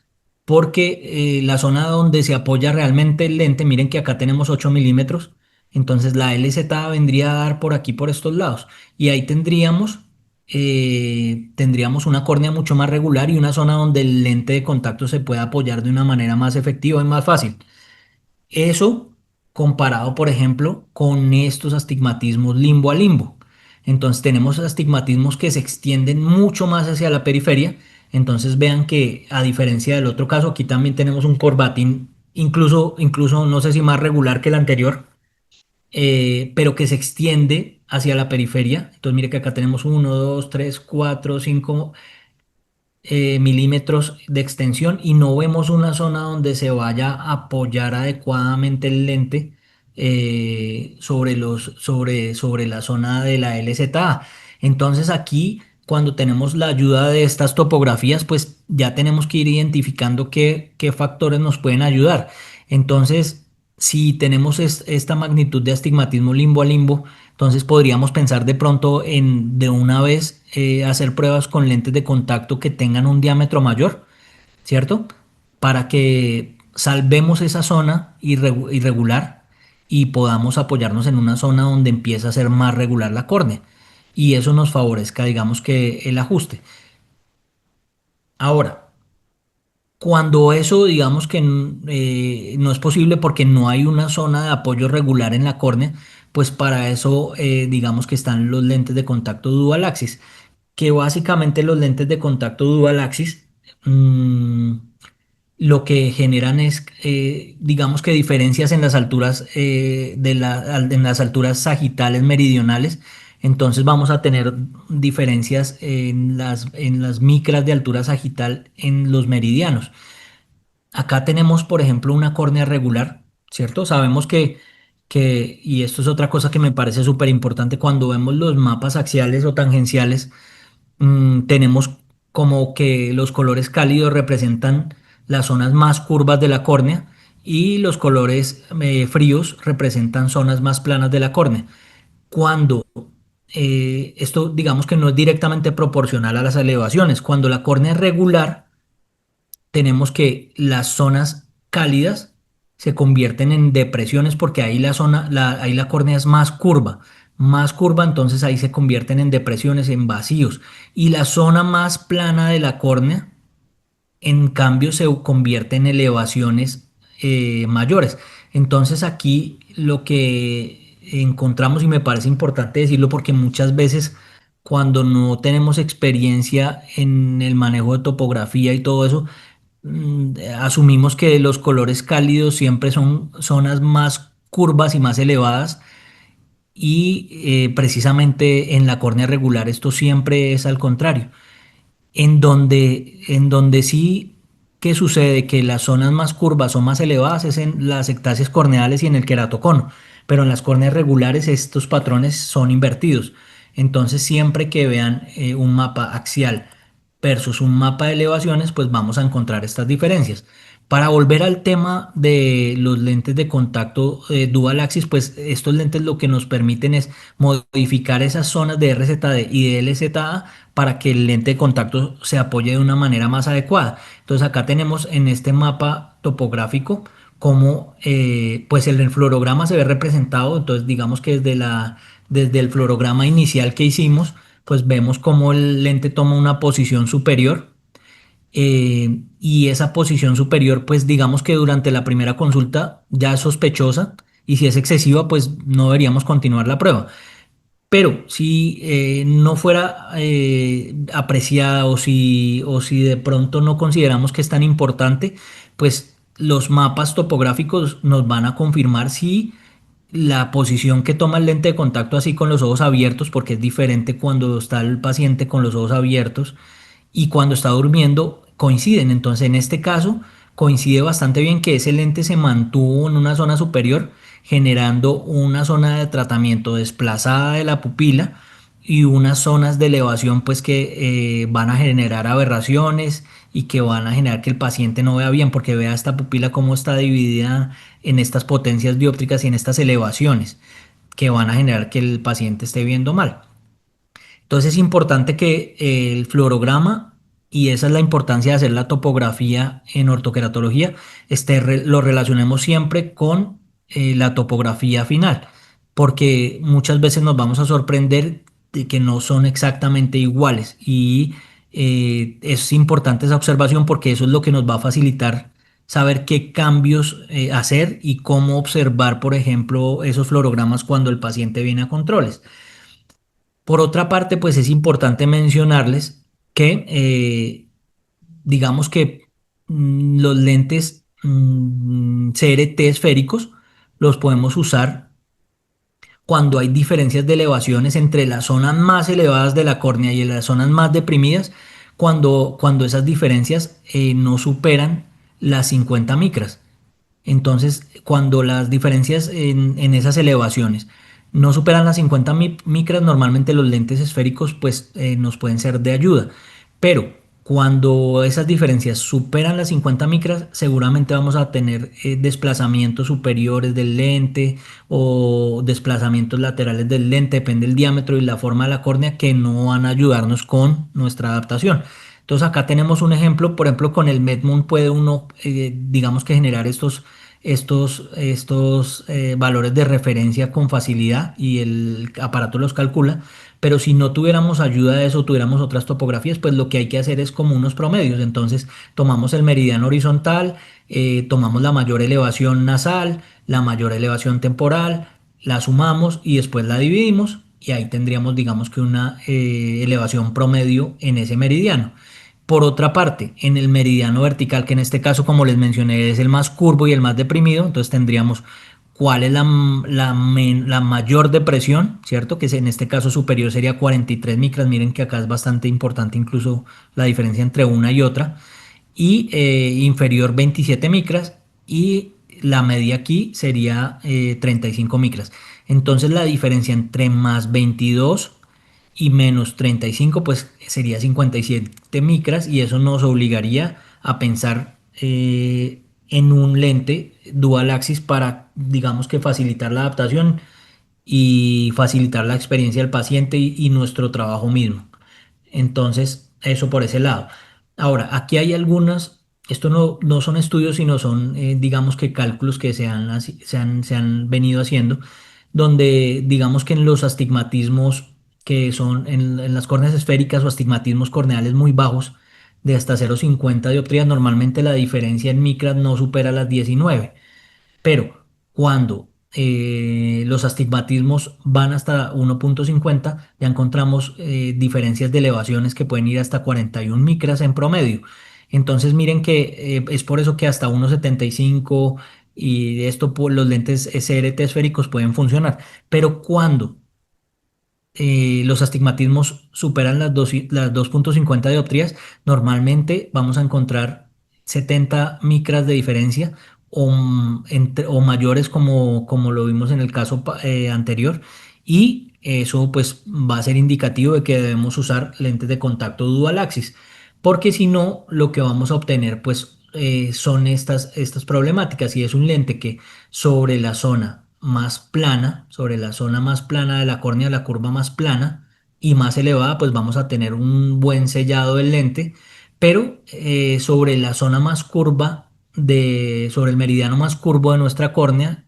porque la zona donde se apoya realmente el lente, miren que acá tenemos 8 milímetros, entonces la LZ vendría a dar por aquí, por estos lados, y ahí tendríamos una córnea mucho más regular y una zona donde el lente de contacto se puede apoyar de una manera más efectiva y más fácil. Eso comparado, por ejemplo, con estos astigmatismos limbo a limbo. Entonces tenemos astigmatismos que se extienden mucho más hacia la periferia. Entonces vean que a diferencia del otro caso, aquí también tenemos un corbatín, incluso no sé si más regular que el anterior, pero que se extiende hacia la periferia. Entonces mire que acá tenemos 1, 2, 3, 4, 5 milímetros de extensión y no vemos una zona donde se vaya a apoyar adecuadamente el lente sobre la zona de la LZA. Entonces aquí, cuando tenemos la ayuda de estas topografías, pues ya tenemos que ir identificando qué factores nos pueden ayudar. Entonces, si tenemos esta magnitud de astigmatismo limbo a limbo, entonces podríamos pensar de pronto en de una vez hacer pruebas con lentes de contacto que tengan un diámetro mayor, ¿cierto? Para que salvemos esa zona irregular y podamos apoyarnos en una zona donde empieza a ser más regular la córnea. Y eso nos favorezca, digamos que el ajuste. Ahora, cuando eso, digamos que no es posible porque no hay una zona de apoyo regular en la córnea, pues para eso, digamos que están los lentes de contacto dual axis, que básicamente los lentes de contacto dual axis mm, lo que generan es, digamos que diferencias en las alturas, en las alturas sagitales meridionales. Entonces vamos a tener diferencias en las micras de altura sagital en los meridianos. Acá tenemos, por ejemplo, una córnea regular, ¿cierto? Sabemos y esto es otra cosa que me parece súper importante, cuando vemos los mapas axiales o tangenciales, tenemos como que los colores cálidos representan las zonas más curvas de la córnea y los colores fríos representan zonas más planas de la córnea. Cuando esto digamos que no es directamente proporcional a las elevaciones, cuando la córnea es regular, tenemos que las zonas cálidas se convierten en depresiones porque ahí ahí la córnea es más curva, entonces ahí se convierten en depresiones, en vacíos. Y la zona más plana de la córnea, en cambio, se convierte en elevaciones mayores. Entonces aquí encontramos, y me parece importante decirlo porque muchas veces cuando no tenemos experiencia en el manejo de topografía y todo eso, asumimos que los colores cálidos siempre son zonas más curvas y más elevadas y precisamente en la córnea regular esto siempre es al contrario. En donde sí que sucede que las zonas más curvas o más elevadas es en las ectasias corneales y en el queratocono, pero en las córneas regulares estos patrones son invertidos. Entonces siempre que vean un mapa axial versus un mapa de elevaciones, pues vamos a encontrar estas diferencias. Para volver al tema de los lentes de contacto dual axis, pues estos lentes lo que nos permiten es modificar esas zonas de RZD y de LZA para que el lente de contacto se apoye de una manera más adecuada. Entonces acá tenemos en este mapa topográfico cómo pues el fluorograma se ve representado. Entonces digamos que desde el fluorograma inicial que hicimos, pues vemos cómo el lente toma una posición superior, y esa posición superior, pues digamos que durante la primera consulta ya es sospechosa, y si es excesiva, pues no deberíamos continuar la prueba. Pero si no fuera apreciada, o si de pronto no consideramos que es tan importante, pues los mapas topográficos nos van a confirmar si la posición que toma el lente de contacto así con los ojos abiertos, porque es diferente cuando está el paciente con los ojos abiertos y cuando está durmiendo, coinciden. Entonces, en este caso, coincide bastante bien que ese lente se mantuvo en una zona superior, generando una zona de tratamiento desplazada de la pupila y unas zonas de elevación, pues que van a generar aberraciones y que van a generar que el paciente no vea bien, porque vea esta pupila cómo está dividida en estas potencias dióptricas y en estas elevaciones que van a generar que el paciente esté viendo mal. Entonces es importante que el fluorograma, y esa es la importancia de hacer la topografía en ortoqueratología, lo relacionemos siempre con la topografía final, porque muchas veces nos vamos a sorprender de que no son exactamente iguales, y es importante esa observación porque eso es lo que nos va a facilitar saber qué cambios hacer y cómo observar, por ejemplo, esos fluorogramas cuando el paciente viene a controles. Por otra parte, pues es importante mencionarles que, digamos que los lentes CRT esféricos los podemos usar cuando hay diferencias de elevaciones entre las zonas más elevadas de la córnea y las zonas más deprimidas, cuando esas diferencias no superan las 50 micras. Entonces, cuando las diferencias en esas elevaciones no superan las 50 micras, normalmente los lentes esféricos pues nos pueden ser de ayuda. Pero cuando esas diferencias superan las 50 micras, seguramente vamos a tener desplazamientos superiores del lente o desplazamientos laterales del lente, depende del diámetro y la forma de la córnea, que no van a ayudarnos con nuestra adaptación. Entonces acá tenemos un ejemplo, por ejemplo, con el Medmund puede uno, digamos que generar estos valores de referencia con facilidad y el aparato los calcula, pero si no tuviéramos ayuda de eso, tuviéramos otras topografías, pues lo que hay que hacer es como unos promedios. Entonces tomamos el meridiano horizontal, tomamos la mayor elevación nasal, la mayor elevación temporal, la sumamos y después la dividimos, y ahí tendríamos, digamos que una elevación promedio en ese meridiano. Por otra parte, en el meridiano vertical, que en este caso, como les mencioné, es el más curvo y el más deprimido, entonces tendríamos cuál es la mayor depresión, ¿cierto? Que en este caso superior sería 43 micras. Miren que acá es bastante importante incluso la diferencia entre una y otra. Y inferior 27 micras, y la media aquí sería 35 micras. Entonces la diferencia entre más 22 y menos 35 pues sería 57 micras, y eso nos obligaría a pensar en un lente dual axis para, digamos que facilitar la adaptación y facilitar la experiencia del paciente y nuestro trabajo mismo. Entonces, eso por ese lado. Ahora, aquí hay algunas, esto no son estudios, sino son, digamos que cálculos que se han venido haciendo, donde digamos que en los astigmatismos que son en las córneas esféricas o astigmatismos corneales muy bajos, de hasta 0,50 dioptrías, normalmente la diferencia en micras no supera las 19. Pero cuando los astigmatismos van hasta 1,50, ya encontramos diferencias de elevaciones que pueden ir hasta 41 micras en promedio. Entonces miren que es por eso que hasta 1,75 y esto los lentes SRT esféricos pueden funcionar. Pero cuando los astigmatismos superan las 2,50 dioptrías, normalmente vamos a encontrar 70 micras de diferencia o mayores como lo vimos en el caso anterior, y eso pues va a ser indicativo de que debemos usar lentes de contacto dual axis, porque si no lo que vamos a obtener pues son estas problemáticas, y es un lente que sobre la zona más plana, sobre la zona más plana de la córnea, la curva más plana y más elevada, pues vamos a tener un buen sellado del lente, pero sobre la zona más curva sobre el meridiano más curvo de nuestra córnea,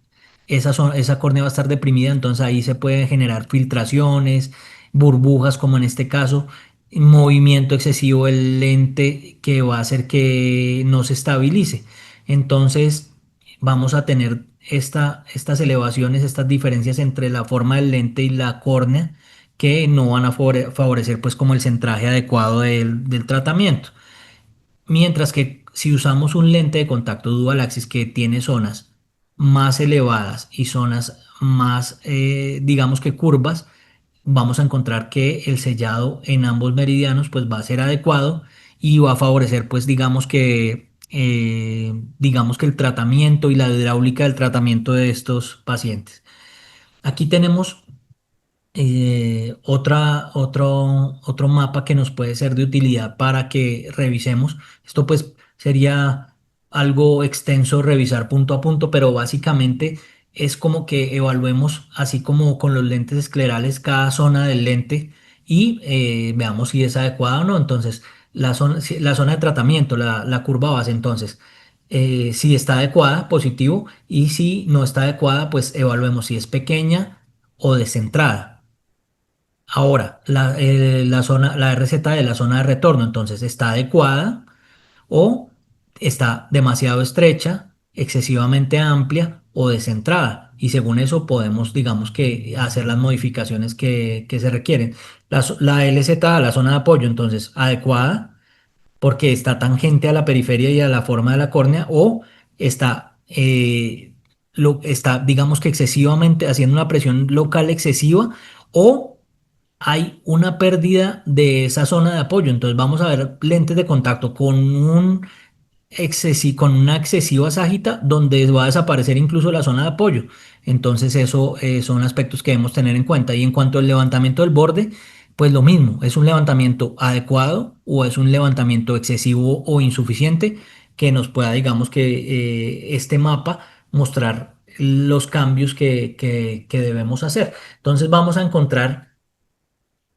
esa córnea va a estar deprimida, entonces ahí se pueden generar filtraciones, burbujas como en este caso, movimiento excesivo del lente que va a hacer que no se estabilice. Entonces vamos a tener estas elevaciones, estas diferencias entre la forma del lente y la córnea, que no van a favorecer pues como el centraje adecuado del tratamiento. Mientras que si usamos un lente de contacto dual axis que tiene zonas más elevadas y zonas más, digamos que curvas, vamos a encontrar que el sellado en ambos meridianos pues va a ser adecuado y va a favorecer pues digamos que el tratamiento y la hidráulica del tratamiento de estos pacientes. Aquí tenemos otro mapa que nos puede ser de utilidad para que revisemos. Esto pues sería algo extenso revisar punto a punto, pero básicamente es como que evaluemos, así como con los lentes esclerales, cada zona del lente y veamos si es adecuada o no. Entonces, la zona de tratamiento, la curva base, entonces, si está adecuada, positivo, y si no está adecuada, pues evaluemos si es pequeña o descentrada. Ahora, la RZ de la zona de retorno, entonces, ¿está adecuada o está demasiado estrecha, excesivamente amplia o descentrada? Y según eso podemos, digamos que, hacer las modificaciones que se requieren. La LZ, la zona de apoyo, entonces, ¿adecuada porque está tangente a la periferia y a la forma de la córnea, o está, digamos que excesivamente haciendo una presión local excesiva, o hay una pérdida de esa zona de apoyo? Entonces vamos a ver lentes de contacto con una excesiva ságita donde va a desaparecer incluso la zona de apoyo. Entonces eso son aspectos que debemos tener en cuenta. Y en cuanto al levantamiento del borde, pues lo mismo, ¿es un levantamiento adecuado o es un levantamiento excesivo o insuficiente que nos pueda, digamos que, este mapa mostrar los cambios que debemos hacer? Entonces vamos a encontrar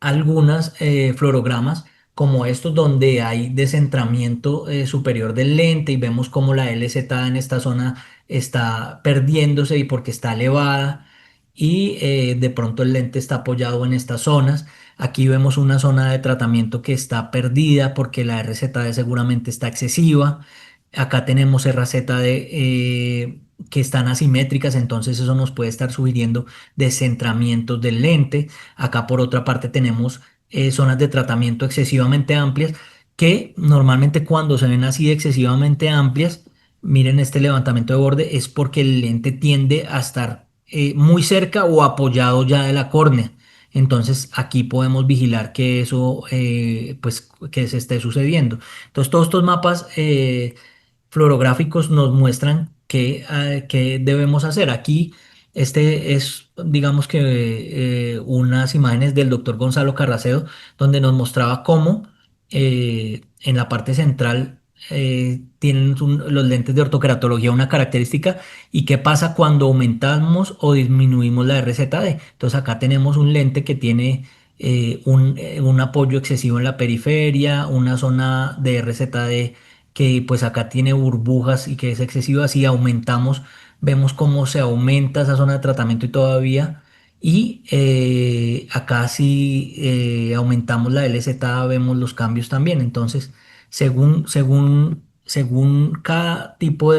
algunas fluorogramas como estos donde hay descentramiento superior del lente y vemos como la LZ en esta zona está perdiéndose y porque está elevada, y de pronto el lente está apoyado en estas zonas. Aquí vemos una zona de tratamiento que está perdida porque la RZD seguramente está excesiva. Acá tenemos RZD que están asimétricas, entonces eso nos puede estar sugiriendo descentramientos del lente. Acá por otra parte tenemos zonas de tratamiento excesivamente amplias, que normalmente cuando se ven así excesivamente amplias, miren este levantamiento de borde, es porque el lente tiende a estar muy cerca o apoyado ya de la córnea. Entonces aquí podemos vigilar que eso pues que se esté sucediendo. Entonces todos estos mapas fluorográficos nos muestran qué debemos hacer. Aquí este es, digamos que, unas imágenes del doctor Gonzalo Carracedo, donde nos mostraba cómo en la parte central tienen los lentes de ortokeratología una característica, y qué pasa cuando aumentamos o disminuimos la RZD. Entonces acá tenemos un lente que tiene un apoyo excesivo en la periferia, una zona de RZD que pues acá tiene burbujas y que es excesiva. Si aumentamos, vemos cómo se aumenta esa zona de tratamiento y todavía. Y acá si aumentamos la LZ vemos los cambios también. Entonces, según cada tipo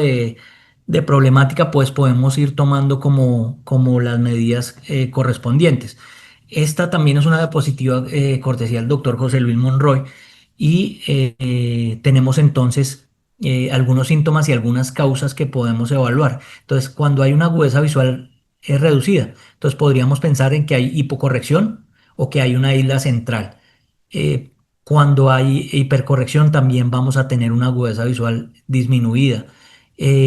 de problemática, pues podemos ir tomando como las medidas correspondientes. Esta también es una diapositiva cortesía del doctor José Luis Monroy y tenemos entonces algunos síntomas y algunas causas que podemos evaluar. Entonces, cuando hay una agudeza visual reducida, entonces podríamos pensar en que hay hipocorrección o que hay una isla central. Eh, Cuando hay hipercorrección, también vamos a tener una agudeza visual disminuida.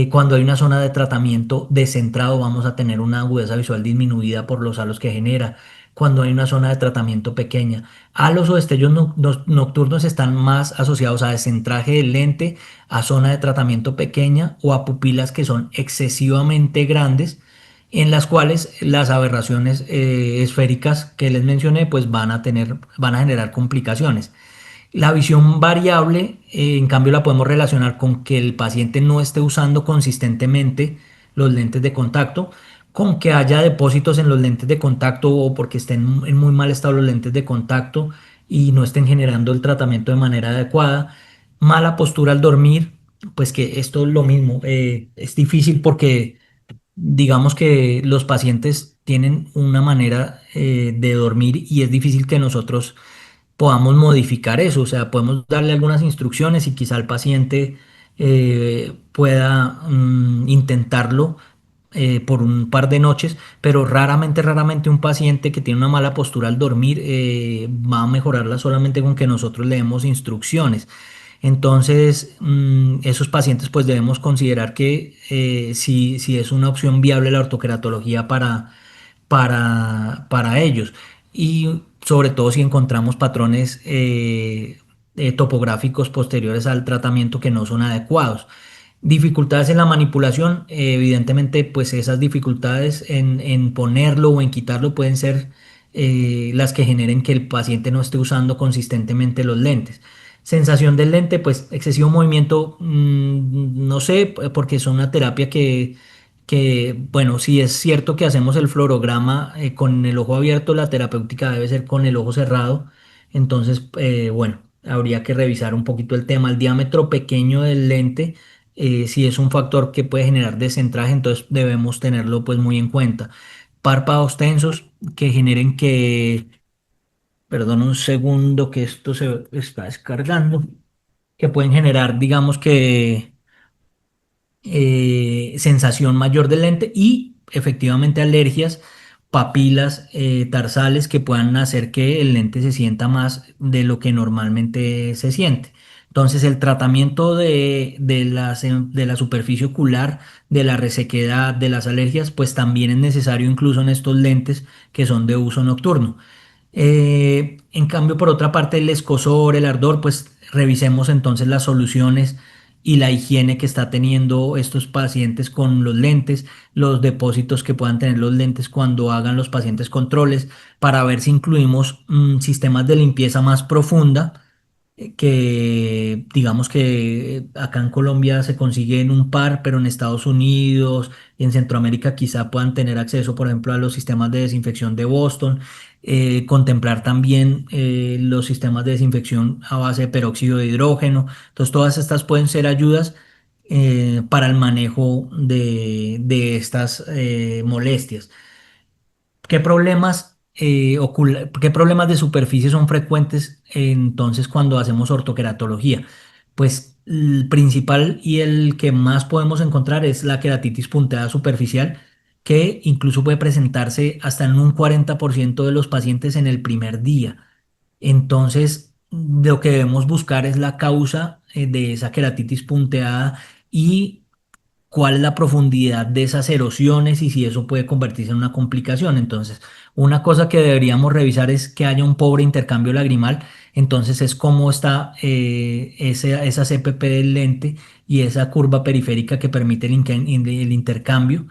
Cuando hay una zona de tratamiento descentrado, vamos a tener una agudeza visual disminuida por los halos que genera. Cuando hay una zona de tratamiento pequeña. Halos o destellos nocturnos están más asociados a descentraje del lente, a zona de tratamiento pequeña o a pupilas que son excesivamente grandes, en las cuales las aberraciones esféricas que les mencioné, pues van a generar complicaciones. La visión variable, en cambio, la podemos relacionar con que el paciente no esté usando consistentemente los lentes de contacto, con que haya depósitos en los lentes de contacto o porque estén en muy mal estado los lentes de contacto y no estén generando el tratamiento de manera adecuada. Mala postura al dormir, pues que esto es lo mismo. Es difícil porque digamos que los pacientes tienen una manera de dormir y es difícil que nosotros podamos modificar eso. O sea, podemos darle algunas instrucciones y quizá el paciente pueda intentarlo por un par de noches, pero raramente un paciente que tiene una mala postura al dormir va a mejorarla solamente con que nosotros le demos instrucciones. Entonces, esos pacientes pues debemos considerar que si es una opción viable la ortoqueratología para ellos. Y sobre todo si encontramos patrones topográficos posteriores al tratamiento que no son adecuados. Dificultades en la manipulación, evidentemente, pues esas dificultades en ponerlo o en quitarlo pueden ser las que generen que el paciente no esté usando consistentemente los lentes. Sensación del lente, pues excesivo movimiento, no sé, porque es una terapia bueno, si es cierto que hacemos el fluorograma con el ojo abierto, la terapéutica debe ser con el ojo cerrado. Entonces, bueno, habría que revisar un poquito el tema. El diámetro pequeño del lente, si es un factor que puede generar descentraje, entonces debemos tenerlo pues muy en cuenta. Párpados tensos que generen perdón un segundo que esto se está descargando, que pueden generar, digamos que sensación mayor del lente y efectivamente alergias, papilas tarsales que puedan hacer que el lente se sienta más de lo que normalmente se siente. Entonces, el tratamiento de la superficie ocular, de la resequedad, de las alergias, pues también es necesario incluso en estos lentes que son de uso nocturno. En cambio, por otra parte, el escozor, el ardor, pues revisemos entonces las soluciones y la higiene que está teniendo estos pacientes con los lentes, los depósitos que puedan tener los lentes cuando hagan los pacientes controles, para ver si incluimos sistemas de limpieza más profunda que digamos que acá en Colombia se consiguen un par, pero en Estados Unidos y en Centroamérica quizá puedan tener acceso, por ejemplo, a los sistemas de desinfección de Boston, contemplar también los sistemas de desinfección a base de peróxido de hidrógeno. Entonces, todas estas pueden ser ayudas para el manejo de estas molestias. ¿Qué problemas, qué problemas de superficie son frecuentes entonces cuando hacemos ortoqueratología? Pues el principal y el que más podemos encontrar es la queratitis punteada superficial, que incluso puede presentarse hasta en un 40% de los pacientes en el primer día. Entonces, lo que debemos buscar es la causa de esa queratitis punteada y cuál es la profundidad de esas erosiones y si eso puede convertirse en una complicación. Entonces, una cosa que deberíamos revisar es que haya un pobre intercambio lagrimal. Entonces, es cómo está esa CPP del lente y esa curva periférica que permite el intercambio,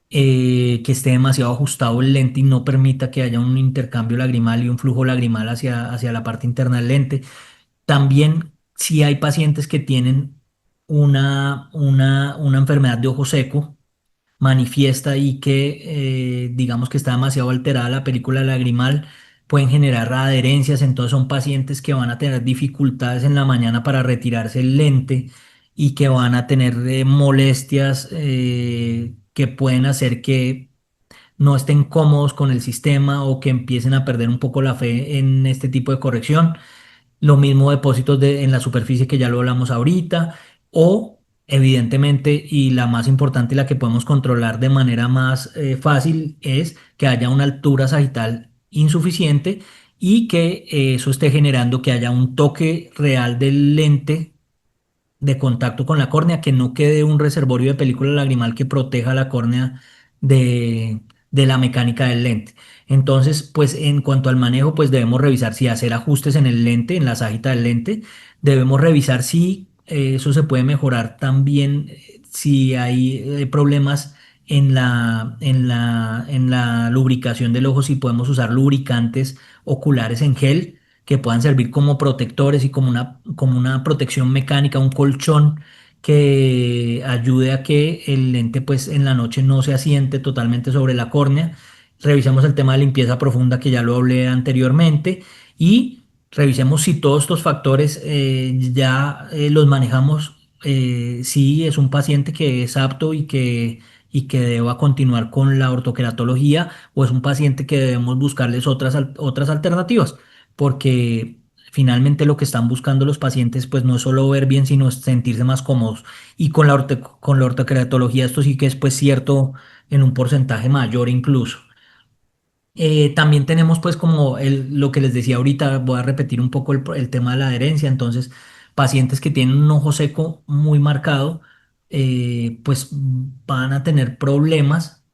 que esté demasiado ajustado el lente y no permita que haya un intercambio lagrimal y un flujo lagrimal hacia la parte interna del lente. También si hay pacientes que tienen una enfermedad de ojo seco manifiesta y que digamos que está demasiado alterada la película lagrimal, pueden generar adherencias, entonces son pacientes que van a tener dificultades en la mañana para retirarse el lente y que van a tener molestias que pueden hacer que no estén cómodos con el sistema o que empiecen a perder un poco la fe en este tipo de corrección. Lo mismo depósitos en la superficie que ya lo hablamos ahorita, o evidentemente, y la más importante y la que podemos controlar de manera más fácil es que haya una altura sagital insuficiente y que eso esté generando que haya un toque real del lente de contacto con la córnea, que no quede un reservorio de película lagrimal que proteja la córnea de la mecánica del lente. Entonces, pues en cuanto al manejo, pues debemos revisar si hacer ajustes en el lente, en la sajita del lente. Debemos revisar si eso se puede mejorar también, si hay problemas en la lubricación del ojo, si podemos usar lubricantes oculares en gel que puedan servir como protectores y como una protección mecánica, un colchón que ayude a que el lente pues en la noche no se asiente totalmente sobre la córnea. Revisemos el tema de limpieza profunda que ya lo hablé anteriormente y revisemos si todos estos factores ya los manejamos, si es un paciente que es apto y que deba continuar con la ortoqueratología o es un paciente que debemos buscarles otras alternativas porque finalmente lo que están buscando los pacientes pues no es solo ver bien, sino sentirse más cómodos. Y con la ortoqueratología esto sí que es pues cierto en un porcentaje mayor incluso. También tenemos pues como lo que les decía ahorita, voy a repetir un poco el tema de la adherencia, entonces pacientes que tienen un ojo seco muy marcado, pues van a tener problemas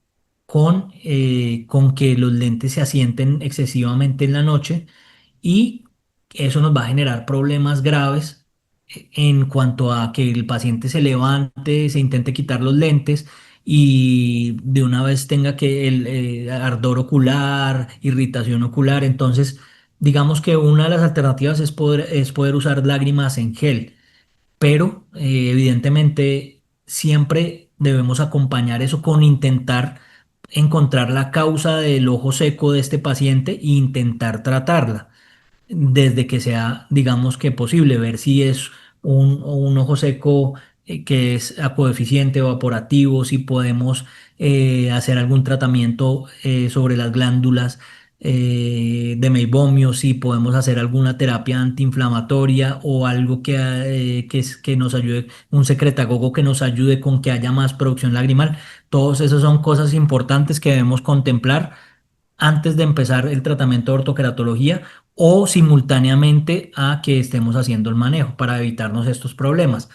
con que los lentes se asienten excesivamente en la noche y eso nos va a generar problemas graves en cuanto a que el paciente se levante, se intente quitar los lentes y de una vez tenga que el ardor ocular, irritación ocular. Entonces, digamos que una de las alternativas es poder usar lágrimas en gel, pero evidentemente siempre debemos acompañar eso con intentar encontrar la causa del ojo seco de este paciente e intentar tratarla desde que sea, digamos que posible, ver si es un ojo seco que es acuodeficiente o evaporativo, si podemos hacer algún tratamiento sobre las glándulas de meibomio, si podemos hacer alguna terapia antiinflamatoria o algo que nos ayude, un secretagogo que nos ayude con que haya más producción lagrimal. Todos esos son cosas importantes que debemos contemplar antes de empezar el tratamiento de ortoqueratología o simultáneamente a que estemos haciendo el manejo para evitarnos estos problemas.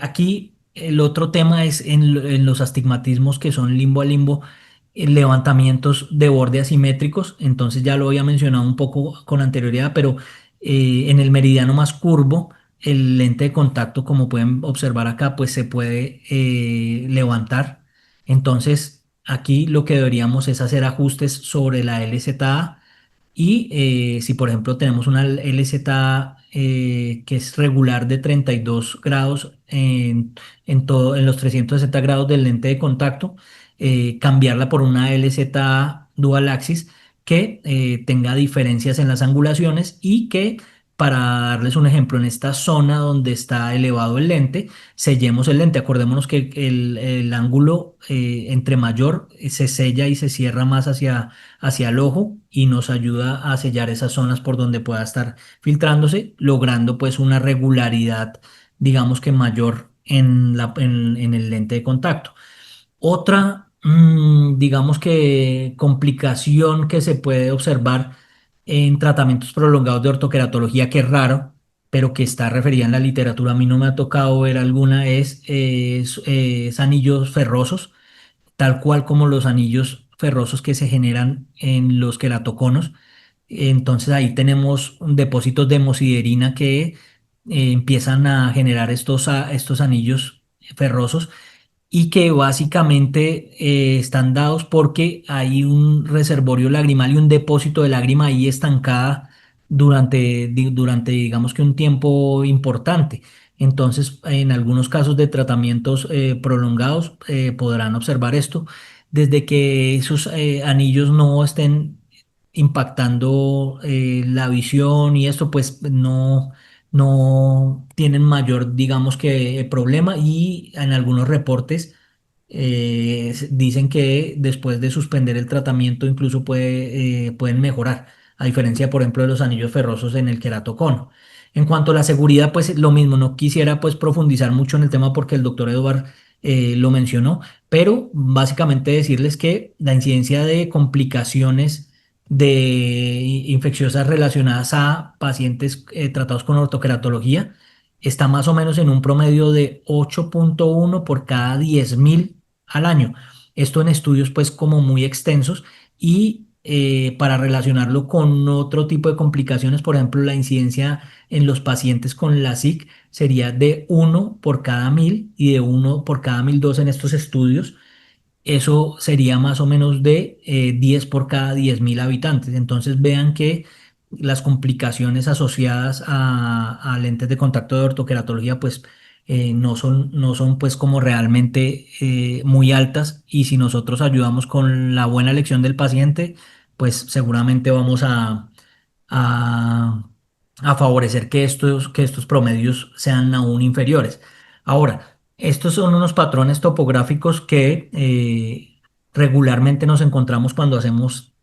Aquí el otro tema es en los astigmatismos que son limbo a limbo, levantamientos de borde asimétricos. Entonces ya lo había mencionado un poco con anterioridad, pero en el meridiano más curvo, el lente de contacto, como pueden observar acá, pues se puede levantar. Entonces aquí lo que deberíamos es hacer ajustes sobre la LZA y si por ejemplo tenemos una LZ que es regular de 32 grados en los 360 grados del lente de contacto, cambiarla por una LZ dual axis que tenga diferencias en las angulaciones y que, para darles un ejemplo, en esta zona donde está elevado el lente, sellemos el lente. Acordémonos que el ángulo entre mayor se sella y se cierra más hacia el ojo y nos ayuda a sellar esas zonas por donde pueda estar filtrándose, logrando pues una regularidad, digamos que mayor en el lente de contacto. Otra, digamos que complicación que se puede observar en tratamientos prolongados de ortoqueratología, que es raro, pero que está referida en la literatura, a mí no me ha tocado ver alguna, es anillos ferrosos tal cual como los anillos ferrosos que se generan en los queratoconos. Entonces ahí tenemos depósitos de hemosiderina que empiezan a generar estos anillos ferrosos y que básicamente están dados porque hay un reservorio lagrimal y un depósito de lágrima ahí estancada durante digamos que un tiempo importante. Entonces, en algunos casos de tratamientos prolongados podrán observar esto, desde que esos anillos no estén impactando la visión y esto, pues no tienen mayor, digamos que, problema y en algunos reportes dicen que después de suspender el tratamiento incluso pueden mejorar, a diferencia, por ejemplo, de los anillos ferrosos en el queratocono. En cuanto a la seguridad, pues lo mismo, no quisiera pues profundizar mucho en el tema porque el doctor Eduard lo mencionó, pero básicamente decirles que la incidencia de complicaciones infecciosas relacionadas a pacientes tratados con ortoqueratología está más o menos en un promedio de 8,1 por cada 10.000 al año. Esto en estudios pues como muy extensos y para relacionarlo con otro tipo de complicaciones, por ejemplo, la incidencia en los pacientes con la SIC sería de 1 por cada 1.000 y de 1 por cada 1.002 en estos estudios. Eso sería más o menos de 10 por cada 10.000 habitantes. Entonces vean que las complicaciones asociadas a lentes de contacto de ortoqueratología pues no son pues como realmente muy altas, y si nosotros ayudamos con la buena elección del paciente pues seguramente vamos a, a favorecer que estos promedios sean aún inferiores. Ahora, estos son unos patrones topográficos que regularmente nos encontramos cuando hacemos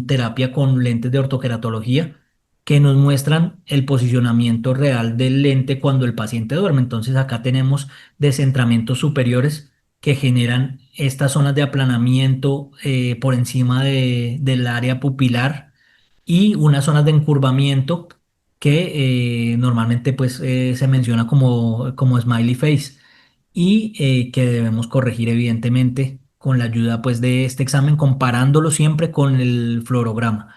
terapia con lentes de ortoqueratología, que nos muestran el posicionamiento real del lente cuando el paciente duerme. Entonces acá tenemos descentramientos superiores que generan estas zonas de aplanamiento por encima del área pupilar y unas zonas de encurvamiento que normalmente pues se menciona como smiley face y que debemos corregir evidentemente con la ayuda pues de este examen comparándolo siempre con el fluorograma.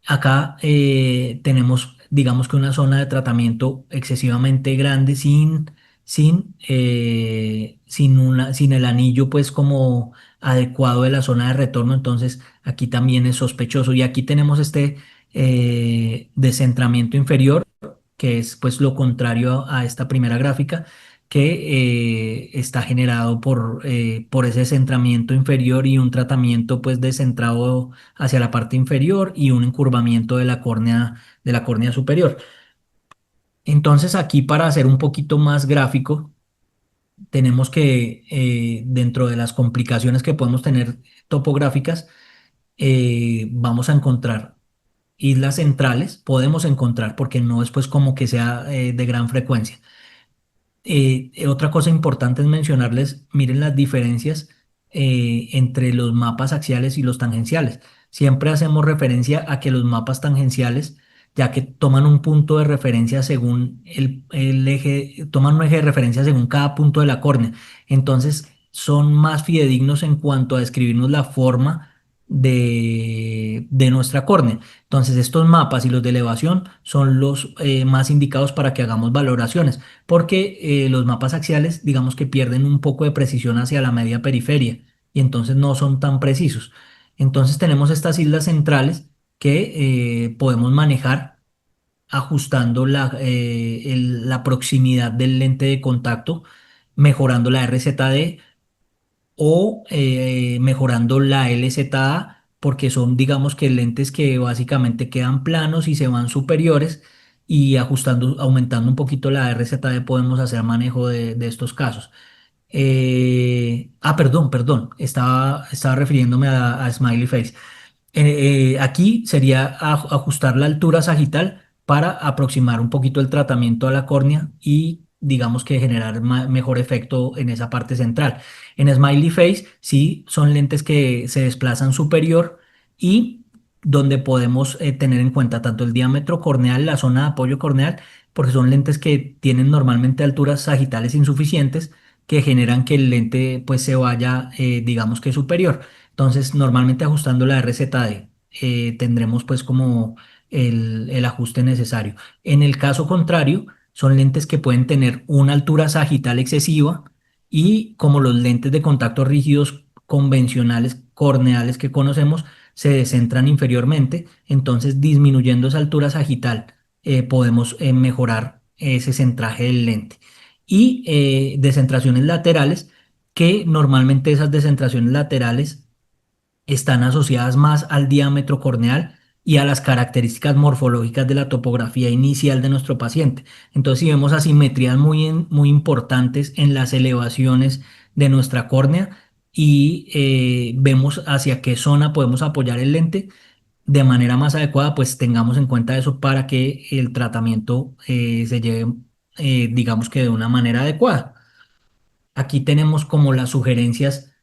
Acá tenemos, digamos que una zona de tratamiento excesivamente grande sin el anillo pues como adecuado de la zona de retorno, entonces aquí también es sospechoso. Y aquí tenemos este descentramiento inferior, que es pues lo contrario a esta primera gráfica, que está generado por ese centramiento inferior y un tratamiento pues descentrado hacia la parte inferior y un encurvamiento de la córnea superior. Entonces aquí, para hacer un poquito más gráfico, tenemos que dentro de las complicaciones que podemos tener topográficas, vamos a encontrar islas centrales, podemos encontrar porque no es pues como que sea de gran frecuencia. Otra cosa importante es mencionarles, miren las diferencias entre los mapas axiales y los tangenciales. Siempre hacemos referencia a que los mapas tangenciales, ya que toman un punto de referencia según el eje, toman un eje de referencia según cada punto de la córnea. Entonces, son más fidedignos en cuanto a describirnos la forma de nuestra córnea. Entonces, estos mapas y los de elevación son los más indicados para que hagamos valoraciones porque los mapas axiales, digamos que pierden un poco de precisión hacia la media periferia y entonces no son tan precisos. Entonces tenemos estas islas centrales que podemos manejar ajustando la proximidad del lente de contacto, mejorando la RZD o mejorando la LZA, porque son, digamos que lentes que básicamente quedan planos y se van superiores, y ajustando, aumentando un poquito la RZD podemos hacer manejo de estos casos. Perdón, estaba refiriéndome a Smiley Face. Aquí sería ajustar la altura sagital para aproximar un poquito el tratamiento a la córnea y digamos que generar mejor efecto en esa parte central. En Smiley Face sí son lentes que se desplazan superior y donde podemos tener en cuenta tanto el diámetro corneal, la zona de apoyo corneal, porque son lentes que tienen normalmente alturas sagitales insuficientes que generan que el lente pues se vaya digamos que superior. Entonces, normalmente ajustando la RZD tendremos pues como el ajuste necesario. En el caso contrario, son lentes que pueden tener una altura sagital excesiva y como los lentes de contacto rígidos convencionales corneales que conocemos se descentran inferiormente, entonces disminuyendo esa altura sagital podemos mejorar ese centraje del lente. Y descentraciones laterales, que normalmente esas descentraciones laterales están asociadas más al diámetro corneal y a las características morfológicas de la topografía inicial de nuestro paciente. Entonces, si vemos asimetrías muy importantes en las elevaciones de nuestra córnea y vemos hacia qué zona podemos apoyar el lente de manera más adecuada, pues tengamos en cuenta eso para que el tratamiento se lleve, digamos que de una manera adecuada. Aquí tenemos como las sugerencias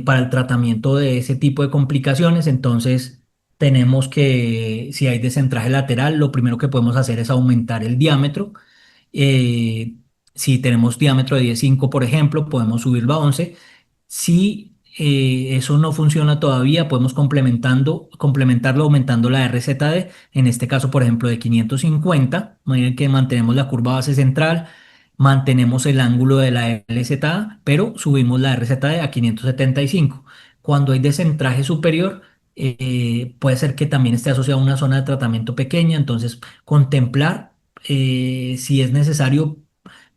para el tratamiento de ese tipo de complicaciones. Entonces, tenemos que si hay descentraje lateral, lo primero que podemos hacer es aumentar el diámetro. Eh, si tenemos diámetro de 10,5, por ejemplo, podemos subirlo a 11. Si eso no funciona todavía, podemos complementarlo aumentando la RZD. En este caso, por ejemplo, de 550. Miren que mantenemos la curva base central, mantenemos el ángulo de la LZA, pero subimos la RZD a 575. Cuando hay descentraje superior, puede ser que también esté asociado a una zona de tratamiento pequeña. Entonces, contemplar si es necesario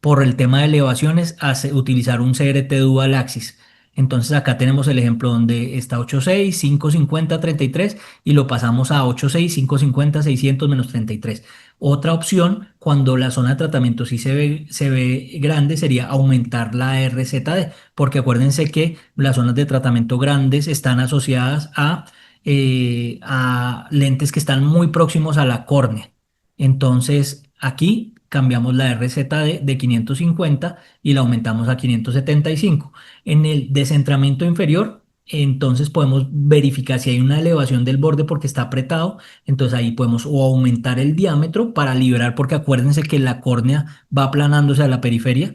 por el tema de elevaciones, utilizar un CRT Dual Axis. Entonces acá tenemos el ejemplo donde está 8,6, 5,50, 33 y lo pasamos a 8,6, 5,50, 600 menos 33. Otra opción, cuando la zona de tratamiento sí se ve grande, sería aumentar la RZD, porque acuérdense que las zonas de tratamiento grandes están asociadas a lentes que están muy próximos a la córnea. Entonces, aquí cambiamos la RZD de 550 y la aumentamos a 575. En el descentramiento inferior, entonces podemos verificar si hay una elevación del borde porque está apretado. Entonces ahí podemos o aumentar el diámetro para liberar, porque acuérdense que la córnea va aplanándose a la periferia.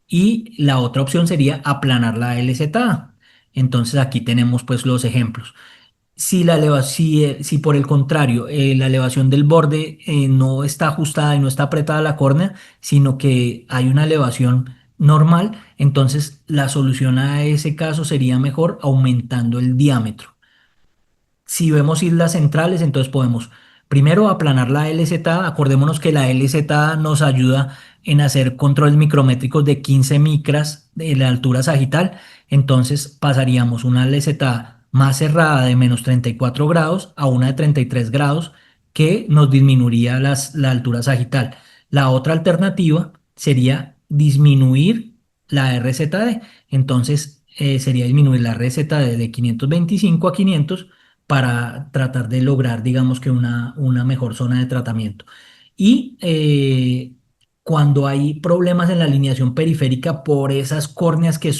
Y la otra opción sería aplanar la LZA. Entonces aquí tenemos pues los ejemplos. Si por el contrario la elevación del borde no está ajustada y no está apretada la córnea, sino que hay una elevación normal, entonces la solución a ese caso sería mejor aumentando el diámetro. Si vemos islas centrales, entonces podemos primero aplanar la LZ. Acordémonos que la LZ nos ayuda en hacer controles micrométricos de 15 micras de la altura sagital. Entonces pasaríamos una LZ más cerrada de menos 34 grados a una de 33 grados que nos disminuiría la altura sagital. La otra alternativa sería disminuir la RZD. Entonces sería disminuir la RZD de 525 a 500 para tratar de lograr, digamos que una mejor zona de tratamiento. Y cuando hay problemas en la alineación periférica por esas córneas que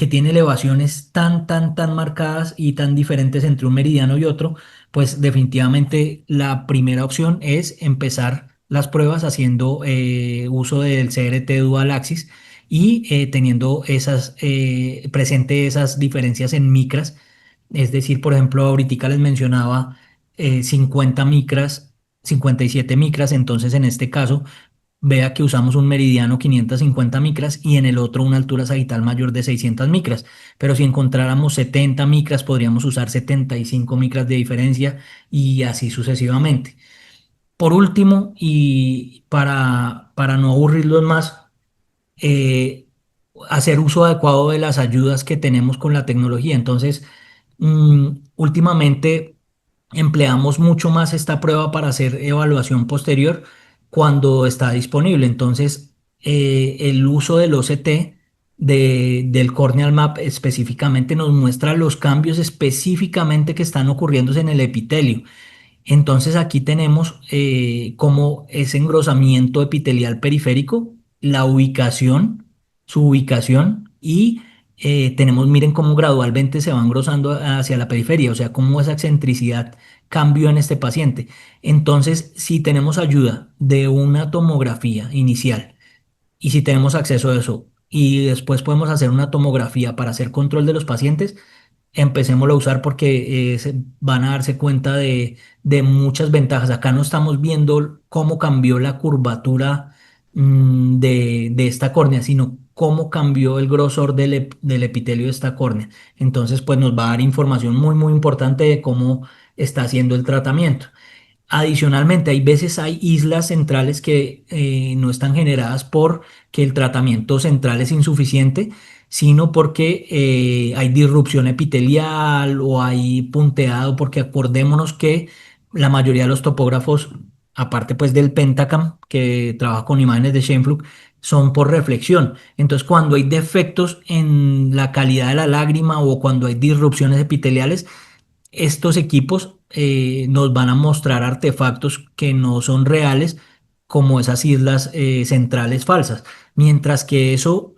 tienen elevaciones tan marcadas y tan diferentes entre un meridiano y otro, pues definitivamente la primera opción es empezar las pruebas haciendo uso del CRT Dual Axis y teniendo presente esas diferencias en micras. Es decir, por ejemplo, ahorita les mencionaba 50 micras, 57 micras. Entonces en este caso vea que usamos un meridiano 550 micras y en el otro una altura sagital mayor de 600 micras. Pero si encontráramos 70 micras, podríamos usar 75 micras de diferencia y así sucesivamente. Por último, y para no aburrirlos más, eh, hacer uso adecuado de las ayudas que tenemos con la tecnología. Entonces, últimamente empleamos mucho más esta prueba para hacer evaluación posterior cuando está disponible. Entonces, el uso del OCT del Corneal Map específicamente nos muestra los cambios específicamente que están ocurriéndose en el epitelio. Entonces aquí tenemos como ese engrosamiento epitelial periférico, la ubicación, su ubicación y tenemos, miren cómo gradualmente se va engrosando hacia la periferia, o sea, cómo esa excentricidad cambió en este paciente. Entonces, si tenemos ayuda de una tomografía inicial y si tenemos acceso a eso y después podemos hacer una tomografía para hacer control de los pacientes, empecémoslo a usar porque van a darse cuenta de muchas ventajas. Acá no estamos viendo cómo cambió la curvatura de esta córnea, sino cómo cambió el grosor del epitelio de esta córnea. Entonces, pues nos va a dar información muy importante de cómo está haciendo el tratamiento. Adicionalmente, hay islas centrales que no están generadas por que el tratamiento central es insuficiente, sino porque hay disrupción epitelial o hay punteado, porque acordémonos que la mayoría de los topógrafos, aparte pues del Pentacam, que trabaja con imágenes de Scheimpflug, son por reflexión. Entonces, cuando hay defectos en la calidad de la lágrima o cuando hay disrupciones epiteliales, estos equipos nos van a mostrar artefactos que no son reales, como esas islas centrales falsas. Mientras que eso,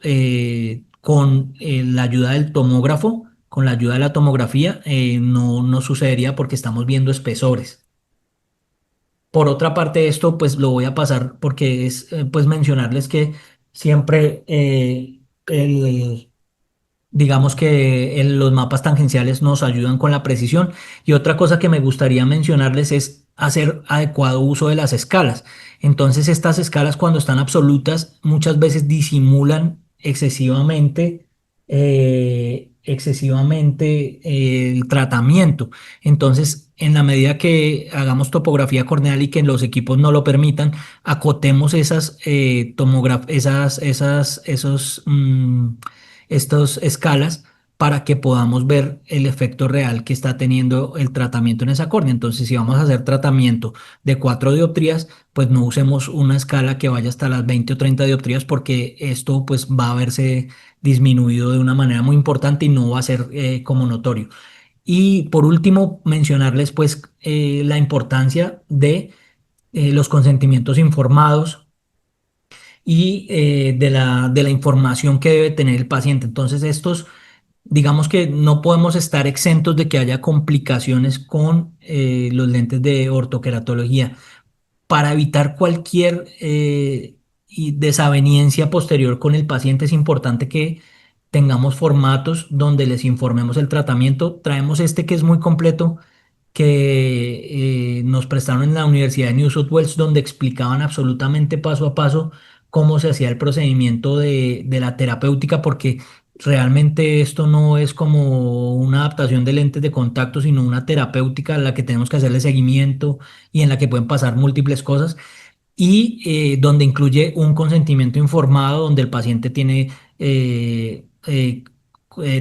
con la ayuda del tomógrafo, con la ayuda de la tomografía, no sucedería porque estamos viendo espesores. Por otra parte, esto pues lo voy a pasar porque es pues mencionarles que siempre digamos que los mapas tangenciales nos ayudan con la precisión. Y otra cosa que me gustaría mencionarles es hacer adecuado uso de las escalas. Entonces, estas escalas cuando están absolutas muchas veces disimulan excesivamente el tratamiento. Entonces, en la medida que hagamos topografía corneal y que los equipos no lo permitan, acotemos estas escalas para que podamos ver el efecto real que está teniendo el tratamiento en esa córnea. Entonces, si vamos a hacer tratamiento de 4 dioptrías, pues no usemos una escala que vaya hasta las 20 o 30 dioptrías porque esto pues va a verse disminuido de una manera muy importante y no va a ser como notorio. Y por último, mencionarles pues la importancia de los consentimientos informados y de la información que debe tener el paciente. Entonces, digamos que no podemos estar exentos de que haya complicaciones con los lentes de ortoqueratología. Para evitar cualquier desaveniencia posterior con el paciente, es importante que tengamos formatos donde les informemos el tratamiento. Traemos este que es muy completo, que nos prestaron en la Universidad de New South Wales, donde explicaban absolutamente paso a paso cómo se hacía el procedimiento de la terapéutica, porque realmente esto no es como una adaptación de lentes de contacto, sino una terapéutica a la que tenemos que hacerle seguimiento y en la que pueden pasar múltiples cosas y donde incluye un consentimiento informado, donde el paciente tiene,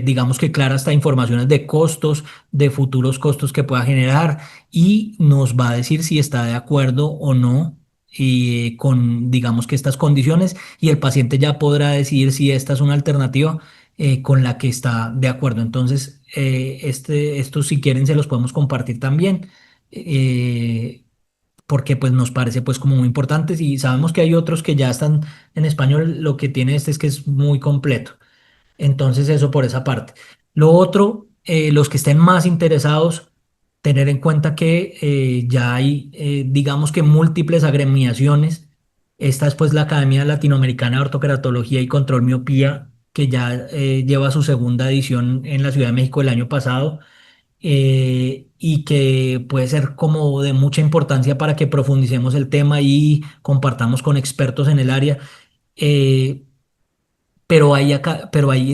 digamos que claras hasta informaciones de costos, de futuros costos que pueda generar y nos va a decir si está de acuerdo o no. Con, digamos que estas condiciones y el paciente ya podrá decidir si esta es una alternativa con la que está de acuerdo. Entonces, estos si quieren se los podemos compartir también. Porque pues nos parece pues como muy importantes y sabemos que hay otros que ya están en español, lo que tiene este es que es muy completo. Entonces eso por esa parte. Lo otro, los que estén más interesados, tener en cuenta que ya hay, digamos que múltiples agremiaciones. Esta es pues la Academia Latinoamericana de Ortokeratología y Control Miopía, que ya lleva su segunda edición en la Ciudad de México el año pasado y que puede ser como de mucha importancia para que profundicemos el tema y compartamos con expertos en el área. Eh, pero hay,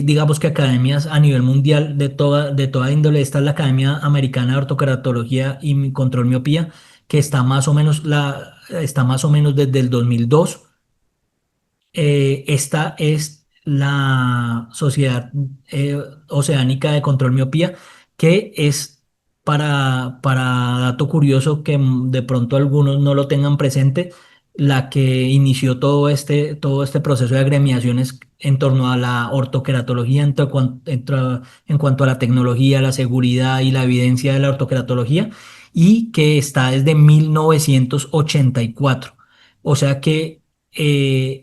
digamos que academias a nivel mundial de toda índole. Esta es la Academia Americana de Ortokeratología y Control Miopía, que está más o menos desde el 2002. Esta es la Sociedad Oceánica de Control Miopía, que es para dato curioso que de pronto algunos no lo tengan presente, la que inició todo este proceso de agremiaciones en torno a la ortoqueratología, en cuanto a la tecnología, la seguridad y la evidencia de la ortoqueratología, y que está desde 1984. O sea que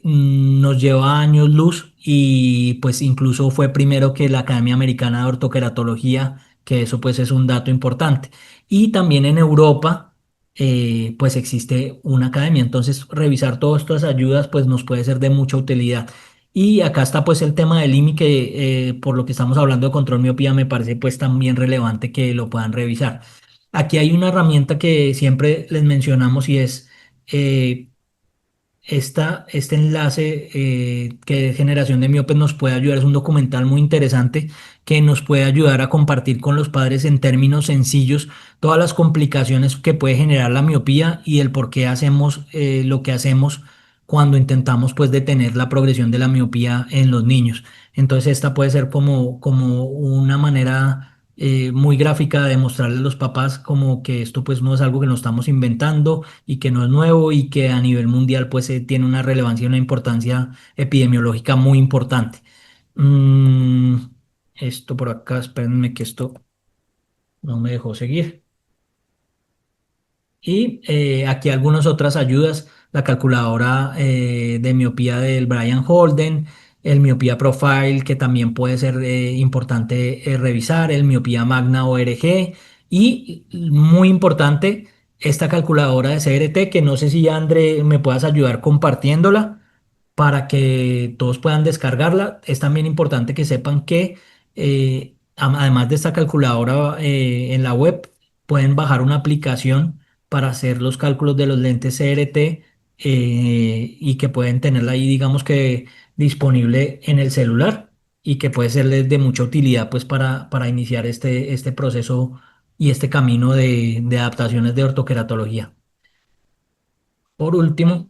nos lleva años luz y pues incluso fue primero que la Academia Americana de Ortoqueratología, que eso pues es un dato importante. Y también en Europa pues existe una academia, entonces revisar todas estas ayudas pues nos puede ser de mucha utilidad. Y acá está pues el tema del IMI que por lo que estamos hablando de control miopía me parece pues también relevante que lo puedan revisar. Aquí hay una herramienta que siempre les mencionamos y es eh, este enlace que Generación de Miopes nos puede ayudar. Es un documental muy interesante que nos puede ayudar a compartir con los padres en términos sencillos todas las complicaciones que puede generar la miopía y el por qué hacemos lo que hacemos cuando intentamos pues detener la progresión de la miopía en los niños. Entonces esta puede ser como una manera muy gráfica de mostrarle a los papás como que esto pues no es algo que nos estamos inventando y que no es nuevo y que a nivel mundial pues tiene una relevancia y una importancia epidemiológica muy importante. Mm, esto por acá, espérenme que esto no me dejó seguir. Y aquí algunas otras ayudas, la calculadora de miopía del Brian Holden, el miopía profile, que también puede ser importante revisar, el miopía magna ORG y muy importante, esta calculadora de CRT, que no sé si André me puedas ayudar compartiéndola para que todos puedan descargarla. Es también importante que sepan que además de esta calculadora en la web, pueden bajar una aplicación para hacer los cálculos de los lentes CRT y que pueden tenerla ahí, digamos que disponible en el celular y que puede serles de mucha utilidad pues para iniciar este proceso y este camino de adaptaciones de ortoqueratología. Por último,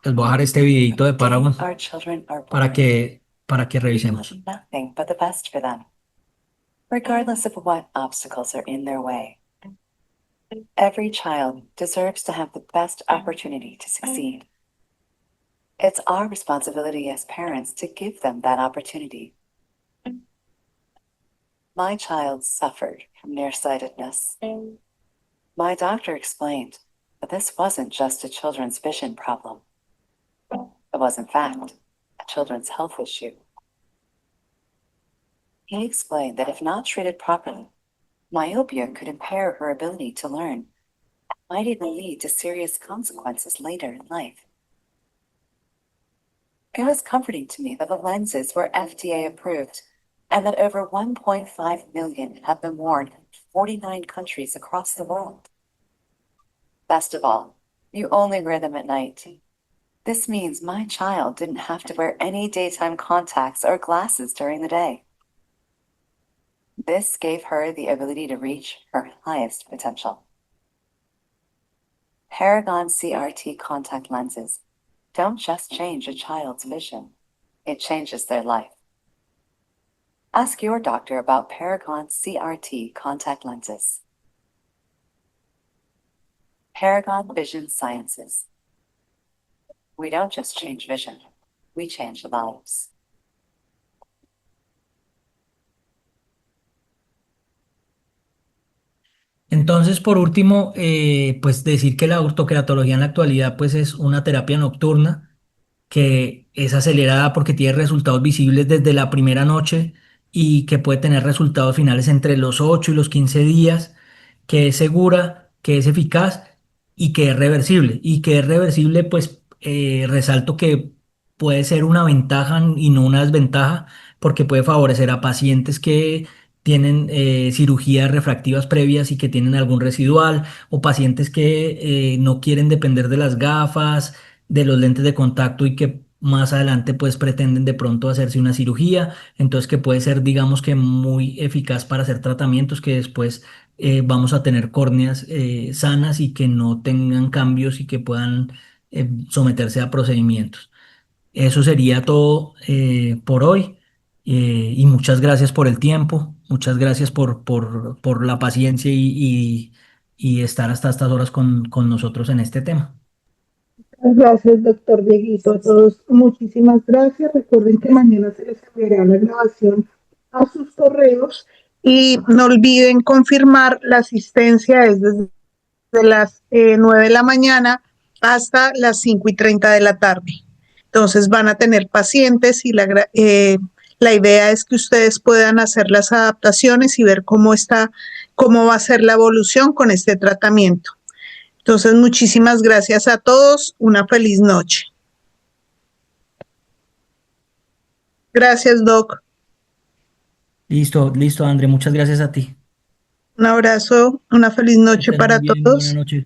les voy a dejar este videito de Paragon Our children are para born. que We revisemos. want nothing but the best for them, regardless of what obstacles are in their way. Every child deserves to have the best opportunity to succeed. It's our responsibility as parents to give them that opportunity. My child suffered from nearsightedness. My doctor explained that this wasn't just a children's vision problem. It was, in fact, a children's health issue. He explained that if not treated properly, myopia could impair her ability to learn, might even lead to serious consequences later in life. It was comforting to me that the lenses were FDA approved and that over 1.5 million have been worn in 49 countries across the world. Best of all, you only wear them at night. This means my child didn't have to wear any daytime contacts or glasses during the day. This gave her the ability to reach her highest potential. Paragon CRT contact lenses don't just change a child's vision, it changes their life. Ask your doctor about Paragon CRT contact lenses. Paragon Vision Sciences. We don't just change vision, we change lives. Entonces, por último, pues decir que la ortoqueratología en la actualidad pues es una terapia nocturna que es acelerada porque tiene resultados visibles desde la primera noche y que puede tener resultados finales entre los 8 y los 15 días, que es segura, que es eficaz y que es reversible. Y que es reversible, pues resalto que puede ser una ventaja y no una desventaja porque puede favorecer a pacientes que tienen cirugías refractivas previas y que tienen algún residual, o pacientes que no quieren depender de las gafas, de los lentes de contacto y que más adelante pues pretenden de pronto hacerse una cirugía, entonces que puede ser digamos que muy eficaz para hacer tratamientos que después vamos a tener córneas sanas y que no tengan cambios y que puedan someterse a procedimientos. Eso sería todo por hoy y muchas gracias por el tiempo, muchas gracias por la paciencia y estar hasta estas horas con nosotros en este tema. Gracias, doctor Dieguito. A todos, muchísimas gracias. Recuerden que mañana se les enviará la grabación a sus correos y no olviden confirmar la asistencia es desde las 9 de la mañana hasta las 5:30 de la tarde. Entonces van a tener pacientes y la idea es que ustedes puedan hacer las adaptaciones y ver cómo va a ser la evolución con este tratamiento. Entonces, muchísimas gracias a todos. Una feliz noche. Gracias, Doc. Listo, listo, André, muchas gracias a ti. Un abrazo, una feliz Que noche estés muy para bien, buenas todos. noches.